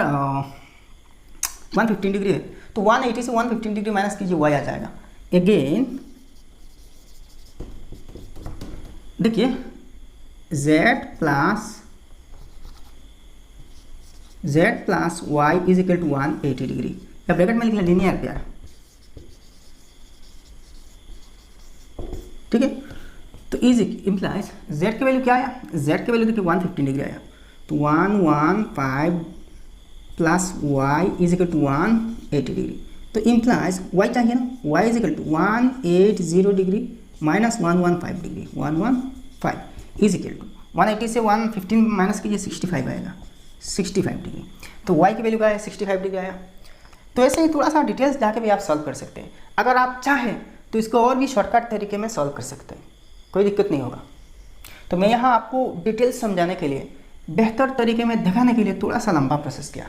115 डिग्री है तो 180 से 115 डिग्री माइनस कीजिए y आ जाएगा। अगेन देखिए z plus y is equal to 180 degree, या ब्रैकेट में लिख लें लीनियर पेयर। ठीक है, तो इज इम्प्लाइज z की वैल्यू क्या आया, z की वैल्यू देखिए 115 डिग्री आया, तो 115 plus y is equal to 180 degree. तो इम्प्लाइज y चाहिए ना, y is equal to 180 degree minus 115 degree, 115 is equal to 180 से 115 माइनस कीजिए 65 आएगा, 65 डिग्री। तो y की वैल्यू क्या है 65 डिग्री आया। तो ऐसे ही थोड़ा सा डिटेल्स जाके भी आप सॉल्व कर सकते हैं। अगर आप चाहें तो इसको और भी शॉर्टकट तरीके में सॉल्व कर सकते हैं, कोई दिक्कत नहीं होगा। तो मैं यहाँ आपको डिटेल्स समझाने के लिए, बेहतर तरीके में दिखाने के लिए थोड़ा सा लंबा प्रोसेस किया।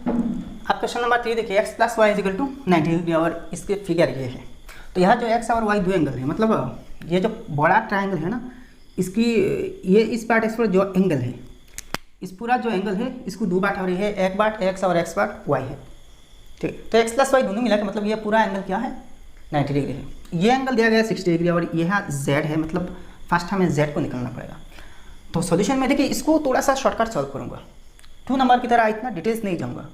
आप क्वेश्चन नंबर 3 देखिए x plus y is equal to 90 degree, और इसके फिगर ये है। तो यहाँ जो x और y दो एंगल है, मतलब ये जो बड़ा ट्राइंगल है ना, इसकी ये इस पार्ट एक्स पर जो एंगल है, इस पूरा जो एंगल है इसको दो बांट हो रही है, एक बांट x और x बांट y है। ठीक, तो x प्लस वाई दोनों मिला के मतलब ये पूरा एंगल क्या है 90 डिग्री है। ये एंगल दिया गया 60 डिग्री और यहाँ z है, मतलब फर्स्ट हमें z को निकालना पड़ेगा। तो सॉल्यूशन में देखिए इसको थोड़ा सा शॉर्टकट सॉल्व करूँगा, 2 नंबर की तरह इतना डिटेल्स नहीं जाऊँगा,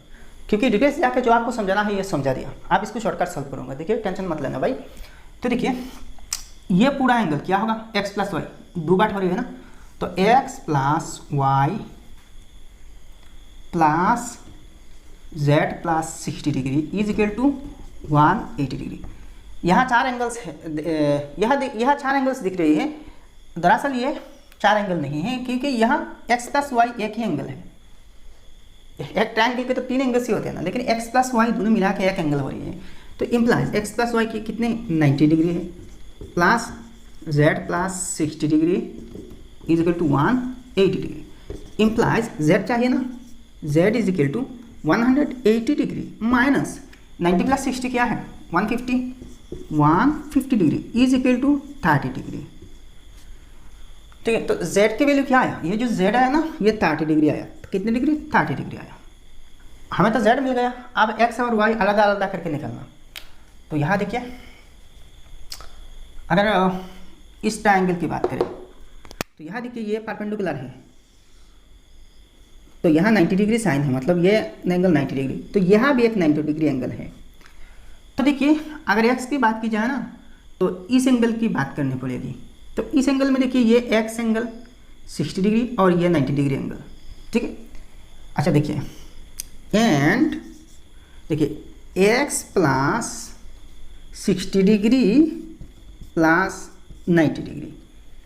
क्योंकि डिटेल्स जाके जो आपको समझाना है ये समझा दिया। आप इसको शॉर्टकट सॉल्व करूँगा, देखिए टेंशन मत लेना भाई। तो देखिए ये पूरा एंगल क्या होगा x प्लस वाई, दो बांट हो रही है ना, तो x plus y plus z plus 60 degree is equal to 180 degree. यहाँ 4 एंगल्स है, यहाँ 4 एंगल्स दिख रही है। दरअसल ये 4 एंगल नहीं है, क्योंकि यहाँ x प्लस वाई एक ही एंगल है। एक ट्रायंगल के तो 3 एंगल्स ही होते हैं ना, लेकिन x प्लस वाई दोनों मिला के एक एंगल हो रही है। तो इम्प्लाइज x प्लस वाई की कितने 90 डिग्री है, plus z plus 60 degree is equal to 180 degree. Implies z चाहिए ना, z is equal to 180 degree minus 90 plus 60 क्या है 150 degree is equal to 30 degree. ठीक है, तो z की वैल्यू क्या आया, ये जो z आया ना ये 30 डिग्री आया। तो कितने डिग्री 30 डिग्री आया। हमें तो z मिल गया, अब x और y अलग अलग करके निकलना। तो यहाँ देखिए अगर इस ट्रायंगल की बात करें तो यहाँ देखिए ये परपेंडिकुलर है, तो यहाँ 90 डिग्री साइन है, मतलब ये एंगल 90 डिग्री, तो यहाँ भी एक 90 डिग्री एंगल है। तो देखिए अगर x की बात की जाए ना तो इस एंगल की बात करनी पड़ेगी। तो इस एंगल में देखिए ये x एंगल 60 डिग्री और ये 90 डिग्री एंगल। ठीक है, अच्छा देखिए एंड देखिए x plus 60 degree plus 90 degree,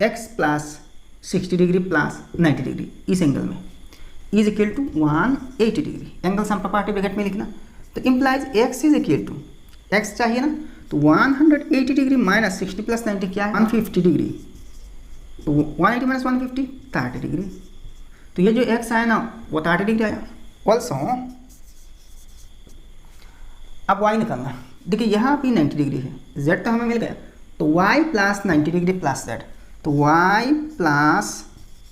x plus 60 degree plus 90 degree इस एंगल में is equal to 180 degree. Angle sum property bracket में लिखना। तो implies x is equal to x चाहिए ना, तो 180 डिग्री माइनस 60 प्लस 90 क्या है 150 डिग्री। तो 180 माइनस 150 30 डिग्री। तो ये जो x आया ना वो 30 डिग्री आया। ऑल्सो अब y निकालना। देखिए यहाँ भी 90 डिग्री है, z तो हमें मिल गया, तो y plus 90 degree plus z, तो y plus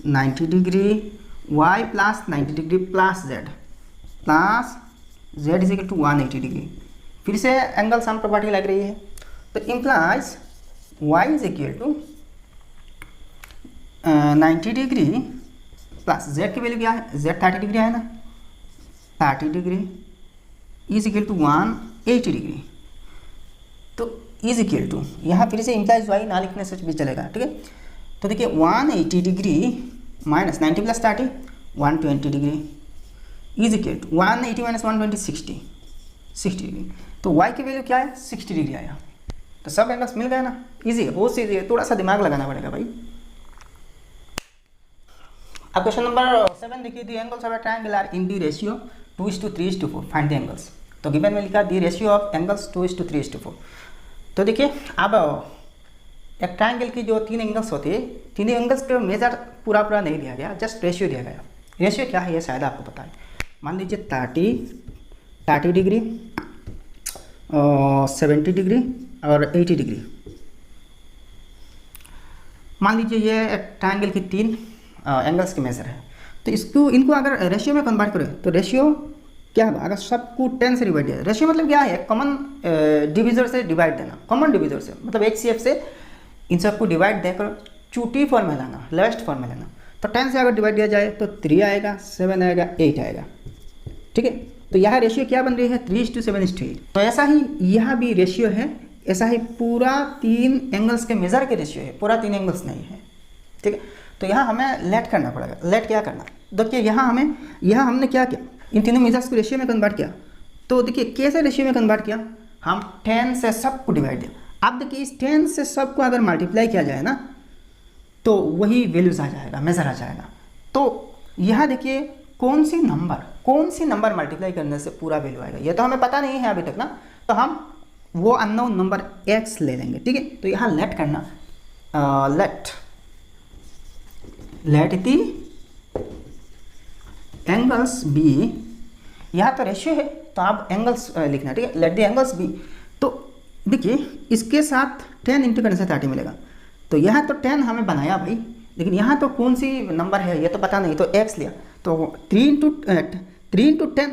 90 degree y plus 90 degree plus z is equal to 180 degree. फिर से एंगल सम प्रॉपर्टी लग रही है। तो implies y is equal to 90 degree plus z की वैल्यू क्या है, z 30 डिग्री है ना, 30 degree is equal to 180 degree. तो इज इक्वल टू यहाँ फिर से इम्प्लाइज y ना लिखने से भी चलेगा। ठीक है, तो देखिए 180 degree minus 90 plus 30 120 degree is equal to 180 minus 120 60 degree. तो y की वैल्यू क्या है 60 डिग्री आया। तो सब एंगल्स मिल गए ना, इजी है, बहुत ईजी है, थोड़ा सा दिमाग लगाना पड़ेगा भाई। अब क्वेश्चन नंबर 7 देखिए, the angles of a triangle are in the ratio 2:3:4, find the angles. तो गिवन में लिखा दी रेशियो ऑफ एंगल्स 2:3:4। तो देखिए अब एक ट्रायंगल की जो 3 एंगल्स होते हैं, तीनों एंगल्स पे मेजर पूरा नहीं दिया गया, जस्ट रेशियो दिया गया। रेशियो क्या है ये शायद आपको पता है। मान लीजिए 30 डिग्री, 70 डिग्री और 80 डिग्री। मान लीजिए ये एक ट्रायंगल की 3 एंगल्स के मेजर है। तो इनको अगर रेशियो में कन्वर्ट करें तो रेशियो क्या होगा? अगर सबको 10 से डिवाइड किया, रेशियो मतलब क्या है? कॉमन डिविजर से डिवाइड देना, कॉमन डिविजर से मतलब HCF से इन सबको डिवाइड देकर चूटी फॉर्म में लाना, लोएस्ट फॉर्म में लाना। तो 10 से अगर डिवाइड किया जाए तो 3 आएगा, 7 आएगा, 8 आएगा। ठीक है, तो यह रेशियो क्या बन रही है? 3:7:8। तो ऐसा ही यह भी रेशियो है, ऐसा ही पूरा 3 एंगल्स के मेजर के रेशियो है, पूरा 3 एंगल्स नहीं है। ठीक है, तो यहाँ हमें लेट करना पड़ेगा। लेट क्या करना? देखिए यहाँ हमने क्या किया, इन तीनों मेजर्स को रेशियो में कन्वर्ट किया। तो देखिए कैसे रेशियो में कन्वर्ट किया, हम 10 से सबको डिवाइड दिया। अब देखिए इस 10 से सबको अगर मल्टीप्लाई किया जाए ना तो वही वैल्यूज आ जाएगा, मेजर आ जाएगा। तो यहाँ देखिए कौन सी नंबर मल्टीप्लाई करने से पूरा वैल्यू आएगा, ये तो हमें पता नहीं है अभी तक ना। तो हम वो अननोन नंबर x ले लेंगे। ठीक है, तो यहाँ लेट करना, लेट दी एंगल्स बी। यहाँ तो रेशियो है तो आप एंगल्स लिखना। ठीक है, लेट दी एंगल्स बी। तो देखिए इसके साथ 10 इंटू करने से 30 मिलेगा। तो यहाँ तो 10 हमें बनाया भाई, लेकिन यहाँ तो कौन सी नंबर है ये तो पता नहीं, तो x लिया। तो 3 इंटू 10,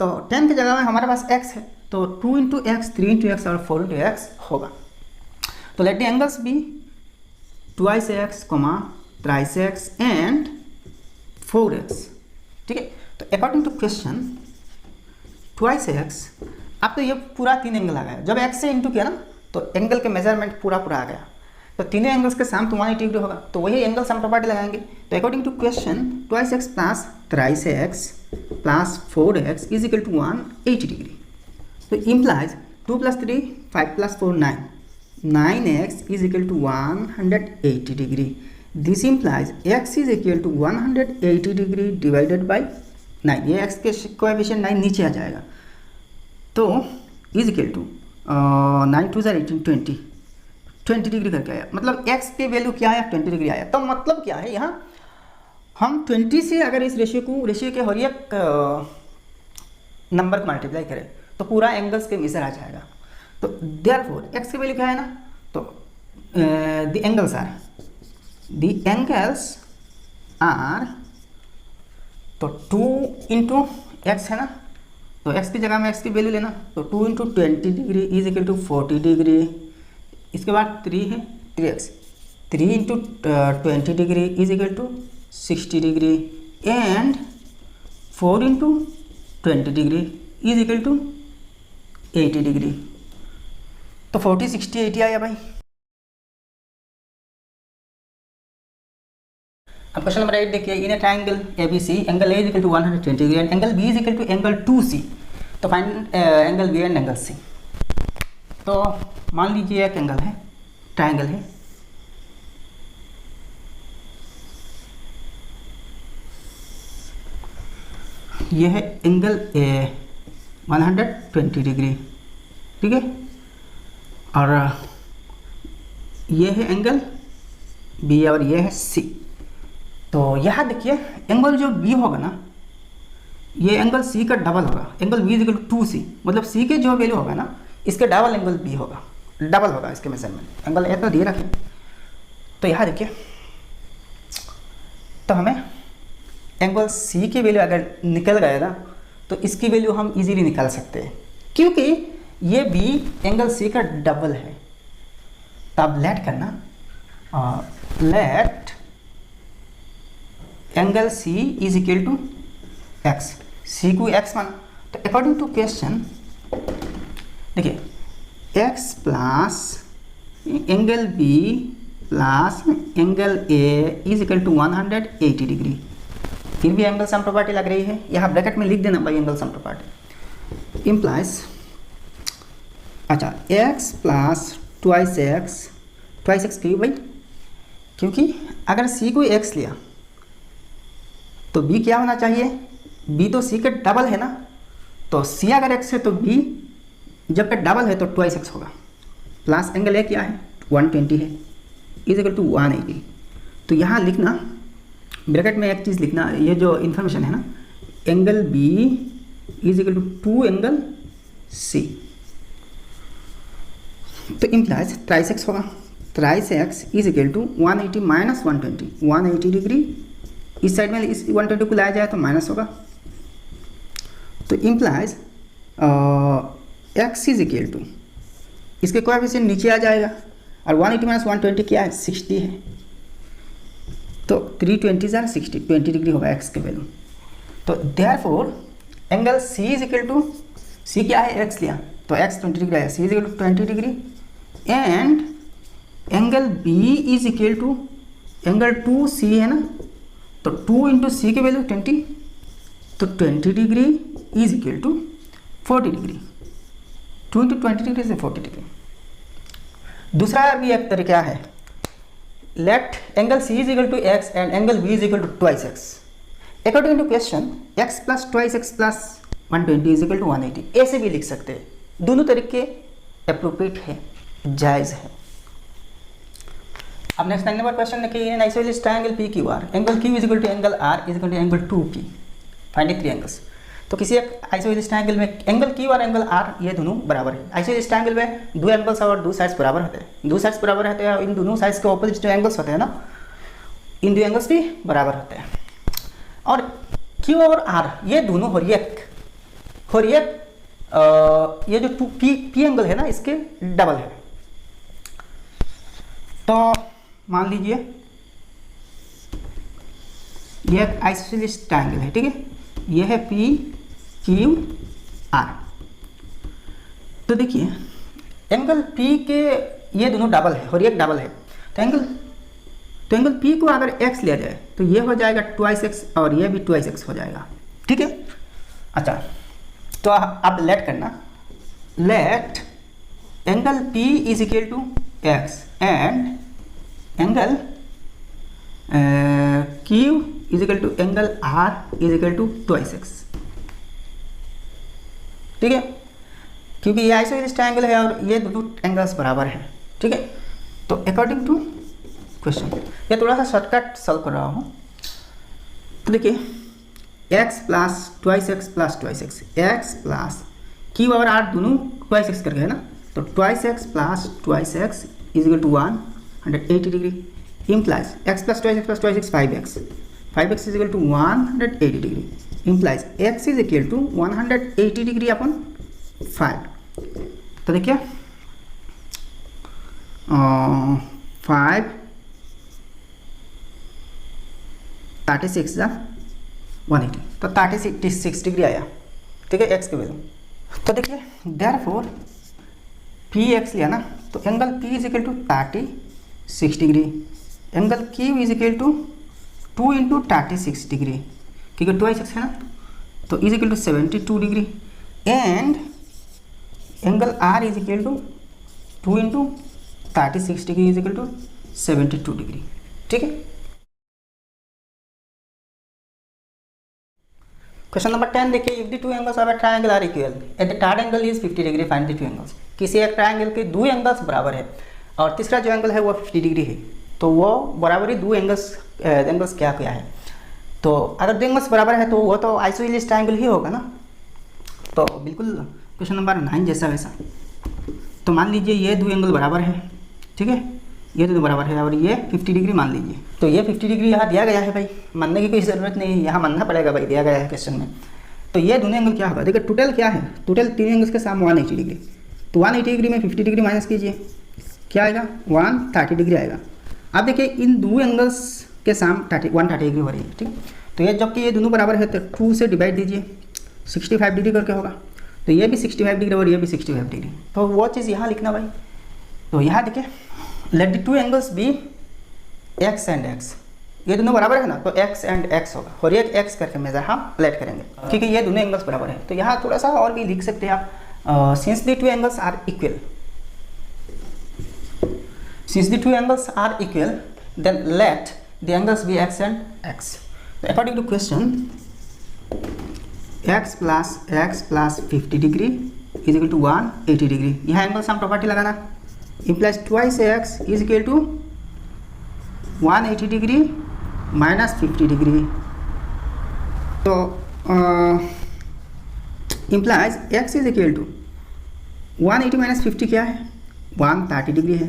तो 10 की जगह में हमारे पास x है, तो 2 इंटू एक्स, 3 इंटू एक्स और 4 इंटू एक्स होगा। तो let the angles be 2x, 3x and 4x। ठीक है, तो अकॉर्डिंग टू क्वेश्चन 2x, अब तो ये पूरा 3 एंगल आ गया। जब x से इंटू किया ना तो एंगल के मेजरमेंट पूरा आ गया। तो तीनों एंगल्स के सम 180 डिग्री होगा, तो वही एंगल सम प्रॉपर्टी लगाएंगे। तो according to question 2x plus 3x plus 4x is equal to 180 degree. तो implies 2 plus 3 5 plus 4 9x is equal to 180 degree. This implies x is equal to 180 degree divided by 9। ये x के coefficient 9 नीचे आ जाएगा, तो is equal to 9 2 18 20 degree करके आया। मतलब x के वैल्यू क्या आया? 20 डिग्री आया। तो मतलब क्या है, यहाँ हम 20 से अगर इस रेशियो के हर एक नंबर को मल्टीप्लाई करें तो पूरा एंगल्स के मेजर आ जाएगा। तो देयरफॉर x की वैल्यू क्या है ना, तो द एंगल्स आर तो 2 इंटू एक्स है ना, तो x की जगह में x की वैल्यू लेना। तो 2 into 20 degree is equal to 40 degree. इसके बाद 3 है 3x, 3 into 20 degree is equal to 60 degree and 4 into 20 degree is equal to 80 degree. तो 40 60 80 आया भाई। अब क्वेश्चन नंबर 8 देखिए, in a triangle ABC angle A is equal to 120 degree and angle B is equal to angle 2C। तो find angle B and angle C। तो मान लीजिए एक एंगल है, ट्रायंगल है, यह है एंगल A 120 डिग्री। ठीक है, और ये है एंगल B और ये है C। तो यहाँ देखिए एंगल जो B होगा ना, ये एंगल C का डबल होगा। Angle B is equal to 2C, मतलब C के जो वैल्यू होगा ना इसके डबल एंगल B होगा, डबल होगा इसके मेजरमेंट। एंगल A तो दिए रखें। तो यहाँ देखिए, तो हमें एंगल C की वैल्यू अगर निकल गया ना तो इसकी वैल्यू हम इजीली निकाल सकते हैं, क्योंकि ये B एंगल C का डबल है। तब लेट करना, let angle C is equal to x, C को x माना। तो अकॉर्डिंग टू क्वेश्चन देखिए x plus angle B plus angle A is equal to 180 degree. फिर भी एंगल सम प्रॉपर्टी लग रही है, यहाँ ब्रैकेट में लिख देना भाई एंगल सम प्रॉपर्टी इम्प्लाइज, अच्छा x प्लस ट्वाइस एक्स क्यों भाई? क्योंकि अगर C को x लिया तो B क्या होना चाहिए? B तो C के डबल है ना, तो सी अगर एक्स है तो बी जब का डबल है तो ट्वाइस एक्स होगा। प्लस एंगल ए क्या है 120 है इज इक्वल टू 180। तो यहाँ लिखना ब्रैकेट में एक चीज़ लिखना, ये जो इन्फॉर्मेशन है ना, angle B is equal to 2 angle C. तो इम्प्लाइज ट्राइस एक्स होगा, thrice X is equal to 180 minus 120, 180 degree इस साइड में इस 120 को लाया जाए तो माइनस होगा। तो implies x is equal to इसके कोएफिशिएंट नीचे आ जाएगा और 180 माइनस 120 क्या है 60 है, तो 320 ज़ार 60, 20 डिग्री होगा एक्स के वैल्यू। तो therefore angle C is equal to, C क्या है एक्स लिया तो एक्स 20 डिग्री आया, C is equal to 20 degree and angle B is equal to angle 2 C है ना, तो 2 इंटू सी की वैल्यू 20, तो 20 degree is equal to 40 degree, 2 into 20 degree से 40 डिग्री। दूसरा भी एक तरीका है, let angle C is equal to x and angle B is equal to twice x. According to question x plus twice x plus 120 is equal to 180, ऐसे भी लिख सकते हैं। दोनों तरीके अप्रोप्रिएट है, जायज़ है। अब नेक्स्ट 9 नंबर क्वेश्चन देखिए, in isosceles triangle P Q R angle Q is equal to angle R is equal to angle 2p, find the 3 angles. तो किसी एक आइसोसेलेस ट्रायंगल में एंगल क्यू और एंगल आर ये दोनों बराबर है। आइसोसेलेस ट्रायंगल में दो एंगल्स और दो साइड्स बराबर होते हैं, दो साइड्स बराबर रहते हैं, इन दोनों साइड्स के ऑपोजिट जो एंगल्स होते हैं ना, इन दो एंगल्स भी बराबर होते हैं। और क्यू और आर ये दोनों होरिएक ये जो 2p एंगल है ना इसके डबल है। तो मान लीजिए ये एक आइसोसेलेस ट्रायंगल है, ठीक है, ये है पी क्यू आर। तो देखिए एंगल पी के ये दोनों डबल है और एक डबल है, तो एंगल पी को अगर एक्स लिया जाए तो ये हो जाएगा ट्वाइस एक्स और ये भी ट्वाइस एक्स हो जाएगा, ठीक है। अच्छा तो अब लेट करना, let angle P is equal to x and angle Q is equal to angle R is equal to twice x, ठीक है, क्योंकि ये आइसोसेलेस ट्रायंगल है और ये दोनों एंगल्स बराबर हैं, ठीक है। तो अकॉर्डिंग टू क्वेश्चन ये थोड़ा सा शॉर्टकट सॉल्व कर रहा हूँ। तो देखिए x plus twice x plus twice x, x plus Q और आर दोनों ट्वाइस एक्स करके है ना, तो twice x plus twice x is equal to 180 degree, implies x plus 2x 5x, 5x is equal to 180 degree, implies x is equal to 180 degree upon 5। तो देखिए 5 36 जा 180, तो 36 डिग्री आया, ठीक है x के वैल्यू। तो देखिए देयरफॉर पी एक्स लिया ना, तो angle p is equal to 36 degree, angle Q is equal to 2 into 36 degree, क्योंकि ट्वाइस एक्स है ना, तो is equal to 72 degree and angle R is equal to 2 into 36 degree is equal to 72 degree, ठीक है। Question number 10 देखिए, if the two angles of a triangle are equal at the third angle is 50 degree, find the two angles. किसी एक triangle के दो angles बराबर है और तीसरा जो एंगल है वो 50 डिग्री है, तो वो बराबरी दो एंगल्स क्या क्या है। तो अगर दो एंगल्स बराबर है तो वो तो आइसोसेलेस ट्रायंगल ही होगा ना। तो बिल्कुल क्वेश्चन नंबर 9 जैसा वैसा। तो मान लीजिए ये दो एंगल बराबर है, ठीक है, ये दोनों बराबर है और ये 50 डिग्री मान लीजिए। तो ये 50 डिग्री यहाँ दिया गया है भाई, मानने की कोई ज़रूरत नहीं है, यहाँ मानना पड़ेगा भाई, दिया गया है क्वेश्चन में। तो ये दोनों एंगल क्या होगा, देखिए टोटल क्या है, टोटल तीन एंगल्स के साथ 180 डिग्री, तो 180 डिग्री में 50 डिग्री माइनस कीजिए, क्या आएगा 130 डिग्री आएगा। अब देखिए इन दो एंगल्स के साम 130 डिग्री हो रही है, ठीक। तो ये जबकि ये दोनों बराबर है तो 2 से डिवाइड दीजिए, 65 डिग्री करके होगा, तो ये भी 65 डिग्री और ये भी 65 डिग्री। तो वो चीज़ यहाँ लिखना भाई। तो यहाँ देखिए let the two angles be x and x, ये दोनों बराबर है ना, तो एक्स एंड एक्स होगा और एक एक्स करके मेजर हम लेट करेंगे, क्योंकि ये दोनों एंगल्स बराबर है। तो यहाँ थोड़ा सा और भी लिख सकते हैं आप, since the two angles are equal, since the two angles are equal then let the angles be x and x. So according to question X plus 50 degree is equal to 180 degree. यहाँ angle sum property लगाना, implies twice x is equal to 180 degree minus 50 degree. तो implies x is equal to 180 minus 50 क्या है, 130 degree है।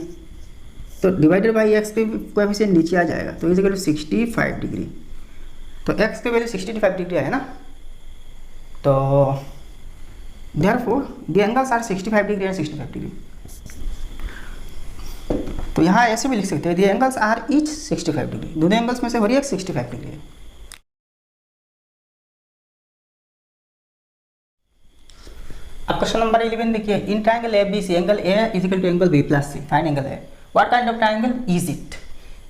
तो divided by X पे coefficient नीचे आ जाएगा, तो इज इक्वल टू 65 डिग्री। तो एक्स की वैल्यू 65 डिग्री है ना, तो therefore the angles are 65 degree and 65 degree. तो यहाँ ऐसे भी लिख सकते हैं, the angles are each 65 degree, दोनों एंगल्स में से हर एक 65 डिग्री है। अब क्वेश्चन नंबर 11 देखिए, in triangle A B C angle A is equal to angle B plus C, find angle A. What kind of triangle is it?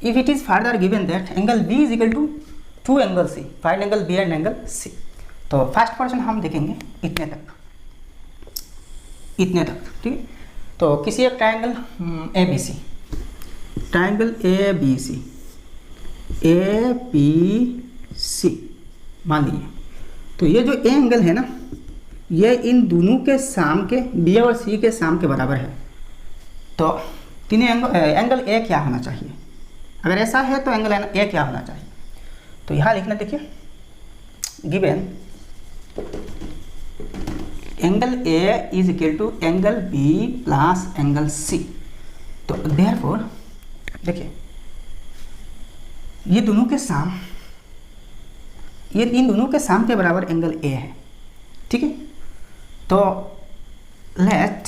If it is further given that angle B is equal to 2 angle C, find angle B and angle C. तो first question हम देखेंगे इतने तक, ठीक है। तो किसी एक triangle A B C, triangle A B C मान लीजिए, तो ये जो ए एंगल है ना, ये इन दोनों के साम के, बी और सी के साम के बराबर है। तो तीनों एंगल ए क्या होना चाहिए? अगर ऐसा है तो एंगल ए क्या होना चाहिए? तो यहाँ लिखना, देखिए given angle A is equal to angle B plus angle C. तो देयरफॉर देखिए ये दोनों के साम, ये इन दोनों के साम के बराबर एंगल ए है, ठीक है। तो let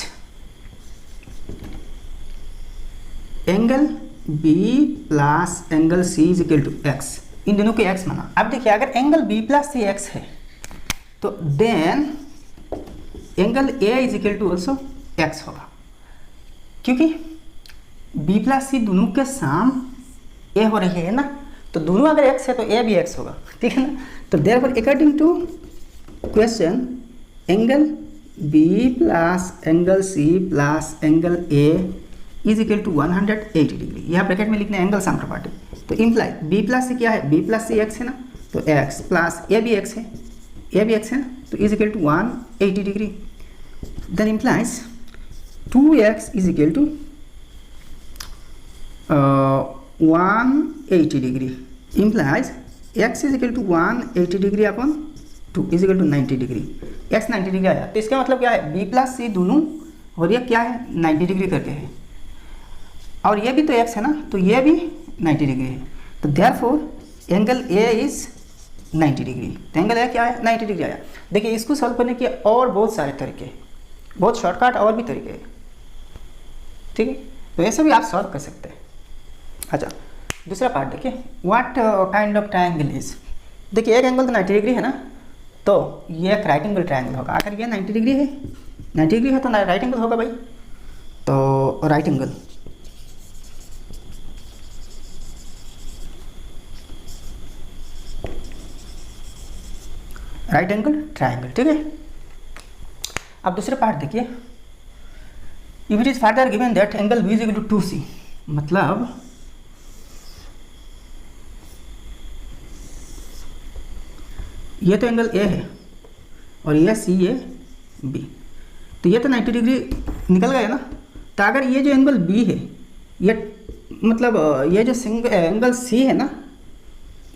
angle B plus angle C is equal to X, इन दोनों के एक्स माना। अब देखिए अगर angle B plus C X है तो then angle A is equal to also X होगा, क्योंकि बी प्लस सी दोनों के साम ए हो रही है ना, तो दोनों अगर एक्स है तो ए भी एक्स होगा, ठीक है ना। तो therefore according to question angle B plus angle C plus angle A is equal to 180 degree. यहाँ ब्रैकेट में लिखना है एंगल सम प्रॉपर्टी। तो इम्प्लाई बी प्लस सी क्या है, बी प्लस सी एक्स है ना, तो एक्स प्लस ए भी एक्स है, ना, तो is equal to 180 degree. Then implies 2x is equal to 180 degree, implies x is equal to 180 degree upon 2 is equal to 90 degree. x 90 degree आया, तो इसका मतलब क्या है, b प्लस सी दोनों और ये क्या है 90 डिग्री करके है, और ये भी तो x है ना, तो ये भी 90 डिग्री है। तो therefore angle a is 90 degree. तो एंगल a क्या है, 90 डिग्री आया। देखिए इसको सॉल्व करने के और बहुत सारे तरीके, बहुत शॉर्टकट और भी तरीके हैं, ठीक है। तो ऐसे भी आप सॉल्व कर सकते हैं। अच्छा दूसरा पार्ट देखिए, what kind of triangle is. देखिए एक एंगल तो 90 डिग्री है ना, तो ये एक राइट एंगल ट्रायंगल होगा। अगर ये 90 डिग्री है, 90 डिग्री है तो राइट एंगल होगा भाई। तो right angle, right angle triangle, ठीक है। अब दूसरे पार्ट देखिए, if it is further given that angle B is equal to 2c, मतलब ये तो एंगल ए है और ये सी है बी, तो ये तो 90 डिग्री निकल गया ना। तो अगर ये जो एंगल बी है, ये मतलब ये जो एंगल सी है ना,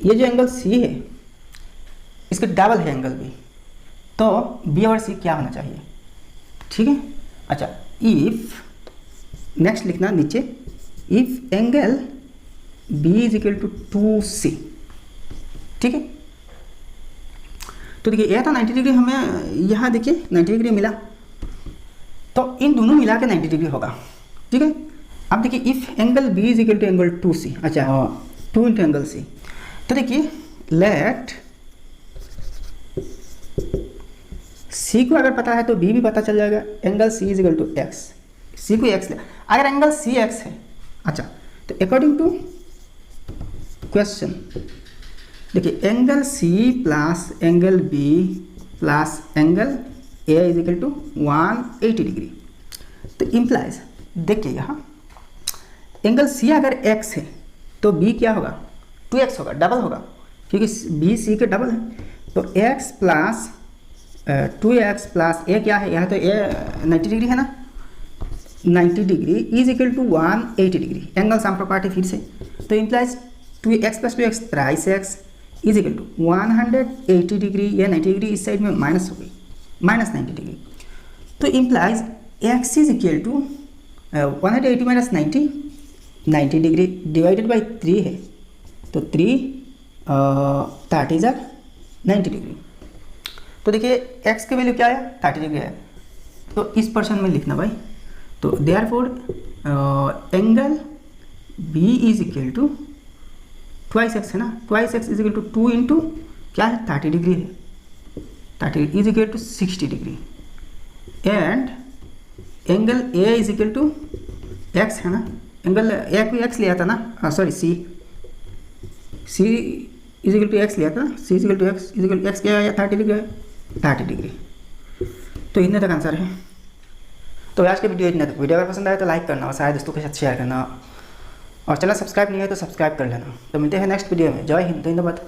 ये जो एंगल सी है इसका डबल है एंगल बी, तो बी और सी क्या होना चाहिए, ठीक है। अच्छा इफ, नेक्स्ट लिखना नीचे, if angle B is equal to 2c, ठीक है। तो देखिए ये तो 90 डिग्री हमें यहाँ देखिए 90 डिग्री मिला, तो इन दोनों मिला के 90 डिग्री होगा, ठीक है। अब देखिए if angle B is equal to angle 2c, अच्छा 2 इंटू एंगल सी, तो देखिए लेट सी को अगर पता है तो बी भी पता चल जाएगा। Angle C is equal to X, C को एक्स ले, अगर एंगल सी एक्स है, अच्छा तो अकॉर्डिंग टू क्वेश्चन देखिए angle C plus angle B plus angle A is equal to 180 degree. तो इम्प्लाइज देखिए यहाँ एंगल सी अगर एक्स है तो बी क्या होगा, 2x होगा, डबल होगा, क्योंकि बी सी के डबल है। तो x प्लस 2x प्लस ए क्या है, यहाँ तो ए 90 डिग्री है ना, 90 degree is equal to 180 degree. Angle sum property फिर से, तो implies 2x plus 2x thrice x is equal to 180 degree, या 90 डिग्री इस साइड में माइनस हो गई, माइनस 90 डिग्री। तो implies x is equal to 180 minus 90, 90 degree divided by 3 है, तो 3 30 जार 90 डिग्री। तो देखिए x की वैल्यू क्या है, 30 डिग्री है, तो इस पर्सन में लिखना भाई। तो therefore angle B is equal to twice x है ना, twice x is equal to 2 into क्या है 30 डिग्री है, 30 is equal to 60 degree. And angle A is equal to x है ना, एंगल A को x लिया था ना, sorry C is equal to x लिया था, C is equal to x is equal to x क्या है, 30 डिग्री है, 30 डिग्री। तो इतने तक आंसर है। तो आज के वीडियो इतने तक। वीडियो अगर पसंद आए तो लाइक करना और सारे दोस्तों के साथ शेयर करना, और चैनल सब्सक्राइब नहीं है तो सब्सक्राइब कर लेना। तो मिलते हैं नेक्स्ट वीडियो में। जय हिंद, धन्यवाद।